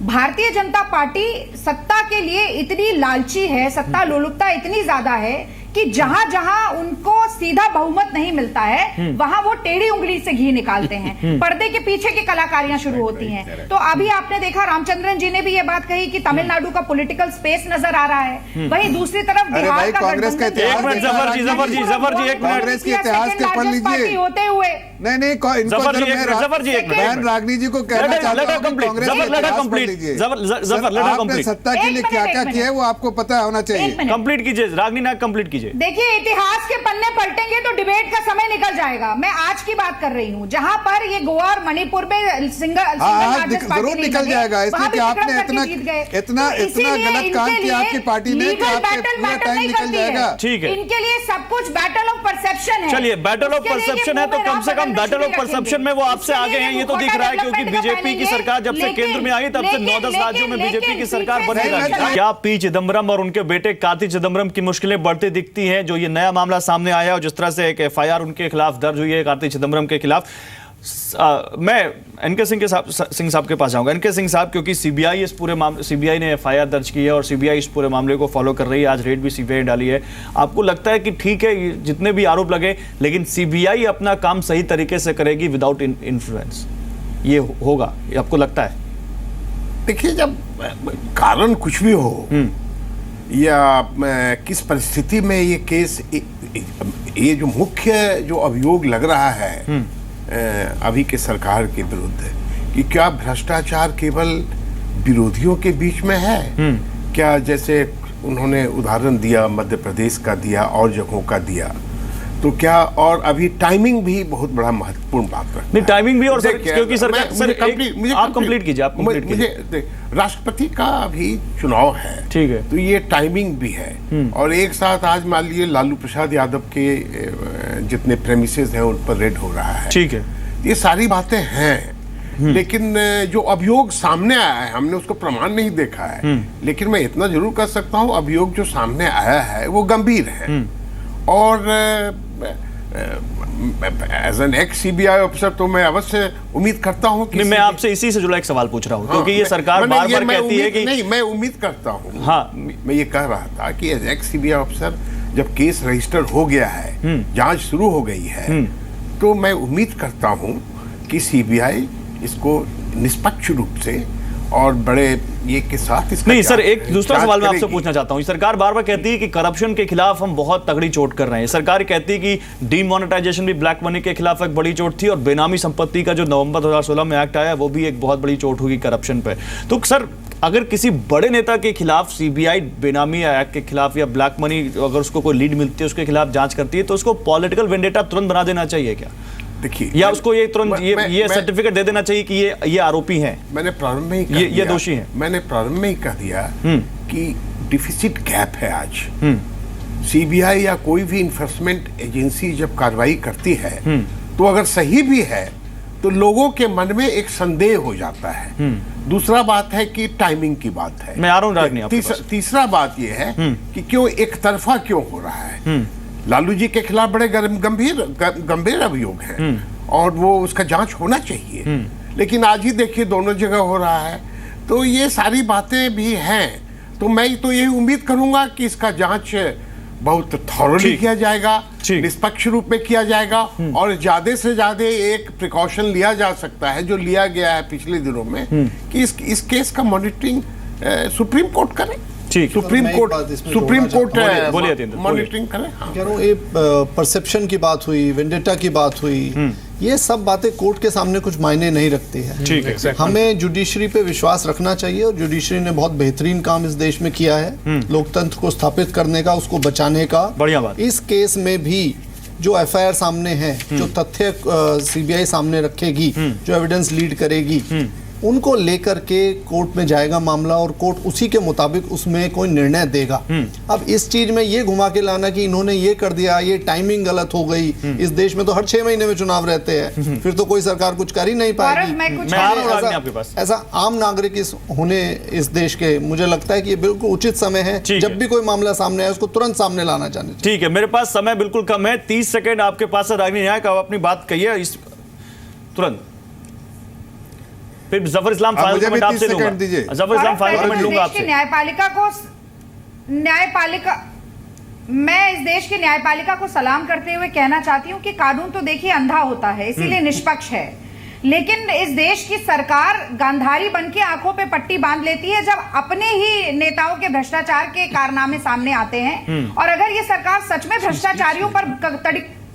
[SPEAKER 6] Bharatiya Janata party सत्ता के लिए इतनी लालची है, सत्ता लोलुपता इतनी ज्यादा है कि जहां जहां उनको सीधा बहुमत नहीं मिलता है वहां वो टेढ़ी उंगली से घी निकालते हैं, पर्दे के पीछे की कलाकारियां शुरू होती हैं। तो अभी आपने देखा रामचंद्रन जी ने भी ये बात कही कि तमिलनाडु का पॉलिटिकल स्पेस नजर आ रहा है, वहीं दूसरी तरफ बिहार का
[SPEAKER 5] कांग्रेस का
[SPEAKER 6] गठबंधन
[SPEAKER 5] इतिहास
[SPEAKER 1] जफर जी एक मिनट,
[SPEAKER 5] कांग्रेस के इतिहास के पढ़ लीजिए
[SPEAKER 6] होते हुए
[SPEAKER 5] नहीं
[SPEAKER 1] जफर जी एक मिनट,
[SPEAKER 5] बहन रागनी जी को कहना चाहता हूं कि कांग्रेस का इतिहास पढ़ लीजिए। आपने सत्ता के लिए क्या क्या किया है वो आपको पता होना चाहिए।
[SPEAKER 1] कंप्लीट कीजिए रागनी नायक, कंप्लीट कीजिए।
[SPEAKER 6] देखिए, इतिहास के पन्ने पलटेंगे तो डिबेट का समय निकल जाएगा। मैं आज की बात कर रही हूं, जहां पर ये गोवा और मणिपुर में
[SPEAKER 5] जरूर निकल जाएगा, इसलिए कि आपने इतना गलत काम किया आपकी पार्टी ने कि आपके पूरा टाइम निकल जाएगा।
[SPEAKER 1] ठीक है,
[SPEAKER 6] इनके लिए सब कुछ बैटल ऑफ परसेप्शन है।
[SPEAKER 1] चलिए, बैटल ऑफ परसेप्शन है तो कम से कम बैटल ऑफ परसेप्शन में वो आपसे आगे हैं, ये तो दिख रहा है, क्योंकि बीजेपी की सरकार जब से केंद्र में आई तब से 9-10 राज्यों में बीजेपी की सरकार बनी रही। क्या पी चिदम्बरम और उनके बेटे कार्ति चिदम्बरम की मुश्किलें बढ़ती दिखती हैं? जो ये नया मामला सामने आया और जिस तरह से एक एफआईआर उनके खिलाफ दर्ज हुई है कार्ति चिदम्बरम के खिलाफ, मैं एनके सिंह साहब के पास जाऊंगा। एनके सिंह साहब, क्योंकि सीबीआई ने एफआईआर दर्ज की है और सीबीआई इस पूरे मामले को फॉलो कर रही है, आज रेड भी सीबीआई डाली है, आपको लगता है कि ठीक है जितने भी आरोप लगे लेकिन सीबीआई अपना काम सही तरीके से करेगी विदाउट इन्फ्लुएंस, ये होगा, ये आपको लगता है?
[SPEAKER 8] देखिए, जब कारण कुछ भी हो या किस परिस्थिति में ये केस, ये जो मुख्य जो अभियोग लग रहा है अभी के सरकार के विरुद्ध कि क्या भ्रष्टाचार केवल विरोधियों के बीच में है क्या, जैसे उन्होंने उदाहरण दिया मध्य प्रदेश का दिया और जगहों का दिया, तो क्या, और अभी टाइमिंग भी बहुत बड़ा महत्वपूर्ण बात रखता है।
[SPEAKER 1] नहीं, टाइमिंग भी, और क्योंकि सरकार आप कंप्लीट कीजिए, आप कंप्लीट कीजिए।
[SPEAKER 8] राष्ट्रपति का अभी चुनाव है, ठीक है, तो ये टाइमिंग भी है, और एक साथ आज मान लीजिए लालू प्रसाद यादव के जितने प्रेमिसेस हैं उन पर रेड हो रहा है, ठीक है, ये सारी बातें हैं। लेकिन जो अभियोग सामने आया है हमने उसको प्रमाण नहीं देखा है, लेकिन मैं इतना जरूर कर सकता हूँ अभियोग जो सामने आया है वो गंभीर है, और as an ex CBI officer तो मैं अवश्य उम्मीद करता हूं कि
[SPEAKER 1] मैं आपसे इसी से जुड़ा एक सवाल पूछ रहा हूं, क्योंकि ये सरकार बार बार कहती है कि
[SPEAKER 8] नहीं, मैं उम्मीद करता हूं, हाँ, मैं ये कह रहा था कि एज एक्स सीबीआई ऑफिसर जब केस रजिस्टर हो गया है, जांच शुरू हो गई है, तो मैं उम्मीद करता हूं कि सीबीआई इसको निष्पक्ष रूप से और बड़े ये के साथ इसका
[SPEAKER 1] नहीं सर, एक दूसरा सवाल मैं आपसे पूछना चाहता हूं। सरकार बार बार कहती है कि करप्शन के खिलाफ हम बहुत तगड़ी चोट कर रहे हैं। सरकार कहती है कि डीमोनेटाइजेशन भी ब्लैक मनी के खिलाफ एक बड़ी चोट थी, और बेनामी संपत्ति का जो नवंबर 2016 में एक्ट आया वो भी एक बहुत बड़ी चोट होगी करप्शन पे। तो सर, अगर किसी बड़े नेता के खिलाफ सीबीआई बेनामी एक्ट के खिलाफ या ब्लैक मनी अगर उसको कोई लीड मिलती है उसके खिलाफ जांच करती है, तो उसको पॉलिटिकल वेंडेटा तुरंत बना देना चाहिए क्या?
[SPEAKER 8] देखिए,
[SPEAKER 1] या उसको ये तुरंत ये सर्टिफिकेट दे देना चाहिए कि ये आरोपी हैं,
[SPEAKER 8] मैंने प्रारंभ में ही
[SPEAKER 1] ये दोषी हैं।
[SPEAKER 8] मैंने प्रारंभ में ही कह दिया कि डिफिसिट गैप है आज। सीबीआई या कोई भी इन्फोर्समेंट एजेंसी जब कार्रवाई करती है तो अगर सही भी है तो लोगों के मन में एक संदेह हो जाता है। दूसरा बात है कि टाइमिंग की बात है,
[SPEAKER 1] मैं आ रहा हूं रागनी आपके पास।
[SPEAKER 8] तीसरा बात यह है कि क्यों एक तरफा क्यों हो रहा है। लालू जी के खिलाफ बड़े गंभीर अभियोग हैं और वो उसका जांच होना चाहिए, लेकिन आज ही देखिए दोनों जगह हो रहा है, तो ये सारी बातें भी हैं। तो मैं तो यही उम्मीद करूंगा कि इसका जांच बहुत थॉरोली किया जाएगा, निष्पक्ष रूप में किया जाएगा, और ज्यादा से ज्यादा एक प्रिकॉशन लिया जा सकता है जो लिया गया है पिछले दिनों में कि इस केस का मॉनिटरिंग सुप्रीम कोर्ट करे। सुप्रीम कोर्ट मॉनिटरिंग करे।
[SPEAKER 10] कह रहा हूँ, ये परसेप्शन की बात हुई, वेंडेटा की बात हुई, ये सब बातें कोर्ट के सामने कुछ मायने नहीं रखती है। हमें जुडिशरी पे विश्वास रखना चाहिए, और जुडिशरी ने बहुत बेहतरीन काम इस देश में किया है लोकतंत्र को स्थापित करने का, उसको बचाने का।
[SPEAKER 1] बढ़िया बात।
[SPEAKER 10] इस केस में भी जो एफआईआर सामने है, जो तथ्य सीबीआई सामने रखेगी, जो एविडेंस लीड करेगी, उनको लेकर के कोर्ट में जाएगा मामला, और कोर्ट उसी के मुताबिक उसमें कोई निर्णय देगा। अब इस चीज में ये घुमा के लाना कि इन्होंने ये कर दिया, ये टाइमिंग गलत हो गई, इस देश में तो हर 6 महीने में चुनाव रहते हैं, फिर तो कोई सरकार कुछ कर ही नहीं पाएगी। ऐसा आम नागरिक होने इस देश के, मुझे लगता है कि ये बिल्कुल उचित समय है, जब भी कोई मामला सामने आए उसको तुरंत सामने लाना चाहिए।
[SPEAKER 1] ठीक है, मेरे पास समय बिल्कुल कम है, 30 सेकेंड आपके पास है रागनी नायक, आप अपनी बात कहिए तुरंत। फिर जफर इस्लाम फाइनल कमेंट आपसे लूंगा। जफर इस्लाम फाइनल कमेंट लूंगा आपसे।
[SPEAKER 6] न्यायपालिका मैं इस देश की न्यायपालिका को सलाम करते हुए कहना चाहती हूं कि कानून तो देखिए अंधा होता है, इसीलिए निष्पक्ष है, लेकिन इस देश की सरकार गांधारी बनके आंखों पे पट्टी बांध लेती है जब अपने ही नेताओं के भ्रष्टाचार के कारनामे सामने आते हैं। और अगर ये सरकार सच में भ्रष्टाचारियों पर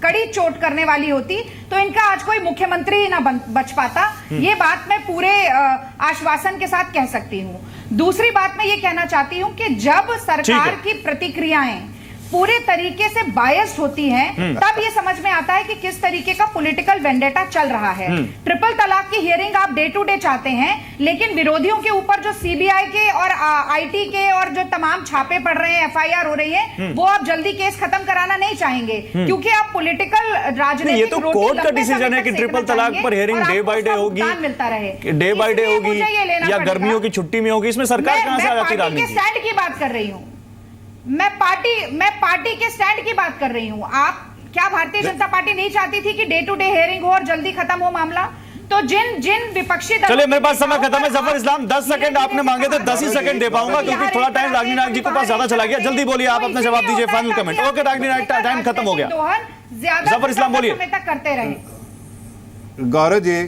[SPEAKER 6] कड़ी चोट करने वाली होती तो इनका आज कोई मुख्यमंत्री ही ना बच पाता। ये बात मैं पूरे आश्वासन के साथ कह सकती हूँ। दूसरी बात मैं ये कहना चाहती हूँ कि जब सरकार की प्रतिक्रियाएं पूरे तरीके से बायस्ड होती हैं, तब ये समझ में आता है कि किस तरीके का पॉलिटिकल वेंडेटा चल रहा है। ट्रिपल तलाक की हियरिंग आप डे टू डे चाहते हैं, लेकिन विरोधियों के ऊपर जो सीबीआई के और आईटी के और जो तमाम छापे पड़ रहे हैं, एफआईआर हो रही है, वो आप जल्दी केस खत्म कराना नहीं चाहेंगे, क्योंकि आप पॉलिटिकल राजनीतिक
[SPEAKER 1] ये तो कोर्ट का डिसीजन है कि ट्रिपल तलाक पर हियरिंग डे बाय डे होगी, डे बाय डे होगी या गर्मियों की छुट्टी में होगी। इसमें सरकार कहां से आ जाती राजनीति?
[SPEAKER 6] स्टैंड की बात कर रही हूँ मैं, पार्टी के स्टैंड की बात कर रही हूँ। आप क्या भारतीय जनता पार्टी नहीं चाहती थी कि डे टू डे हियरिंग हो और जल्दी खत्म हो मामला? तो जिन विपक्षी दल,
[SPEAKER 1] चलिए मेरे पास समय खत्म है। जफर इस्लाम 10 सेकंड आपने मांगे थे, 10 ही सेकंड दे पाऊंगा क्योंकि थोड़ा टाइम रागिनी नायक जी के पास ज्यादा चला गया। जल्दी बोलिए, आप अपना जवाब दीजिए, फाइनल कमेंट। ओके रागिनी नायक, टाइम खत्म हो गया। जफर इस्लाम बोलिए।
[SPEAKER 6] करते रहे
[SPEAKER 5] गौरव जी,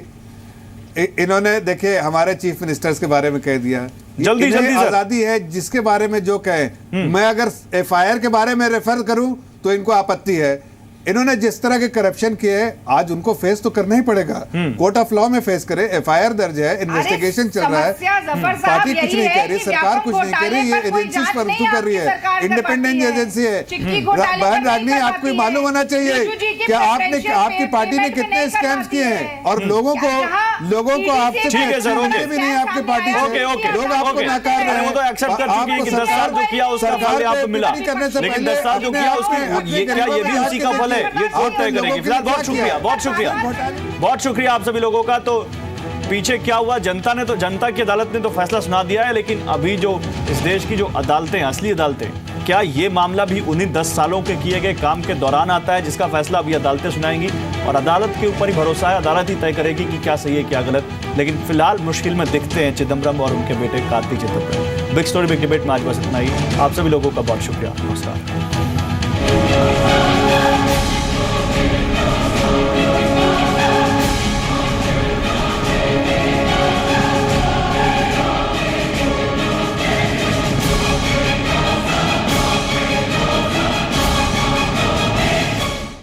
[SPEAKER 5] इन्होंने देखिए हमारे चीफ मिनिस्टर्स के बारे में कह दिया।
[SPEAKER 1] जल्दी जल्दी
[SPEAKER 5] आजादी है जिसके बारे में जो कहे। मैं अगर एफआईआर के बारे में रेफर करूं तो इनको आपत्ति है। इन्होंने जिस तरह के करप्शन किए हैं, आज उनको फेस तो करना ही पड़ेगा। कोर्ट ऑफ लॉ में फेस करे, एफआईआर दर्ज है, इन्वेस्टिगेशन चल रहा है, पार्टी कुछ नहीं कह रही, सरकार कुछ नहीं कह रही, ये एजेंसी परंतु कर रही है, इंडिपेंडेंट एजेंसी है। बहन रागनी, आपको मालूम होना चाहिए कि आपकी पार्टी ने कितने स्कैम्स किए हैं और लोगों को आपसे भी नहीं, आपकी पार्टी से लोग आपको नकार रहे हैं।
[SPEAKER 1] वो तो एक्सेप्ट कर चुकी है कि 10 साल जो किया उसका फल आपको मिला, लेकिन 10 साल जो किया उसकी क्या ये भी उसी का फल है? ये कोर्ट तय करेगी। फिलहाल बहुत शुक्रिया आप सभी लोगों का। तो पीछे क्या हुआ, जनता की अदालत ने तो फैसला सुना दिया है, लेकिन अभी जो इस देश की जो अदालतें, असली अदालतें, क्या ये मामला भी उन्हीं 10 सालों के किए गए काम के दौरान आता है जिसका फैसला अभी अदालतें सुनाएंगी? और अदालत के ऊपर ही भरोसा है, अदालत ही तय करेगी कि क्या सही है क्या गलत। लेकिन फिलहाल मुश्किल में दिखते हैं चिदम्बरम और उनके बेटे Karti Chidambaram. Big story big debate में आज बस इतना ही। आप सभी लोगों का बहुत शुक्रिया। नमस्कार।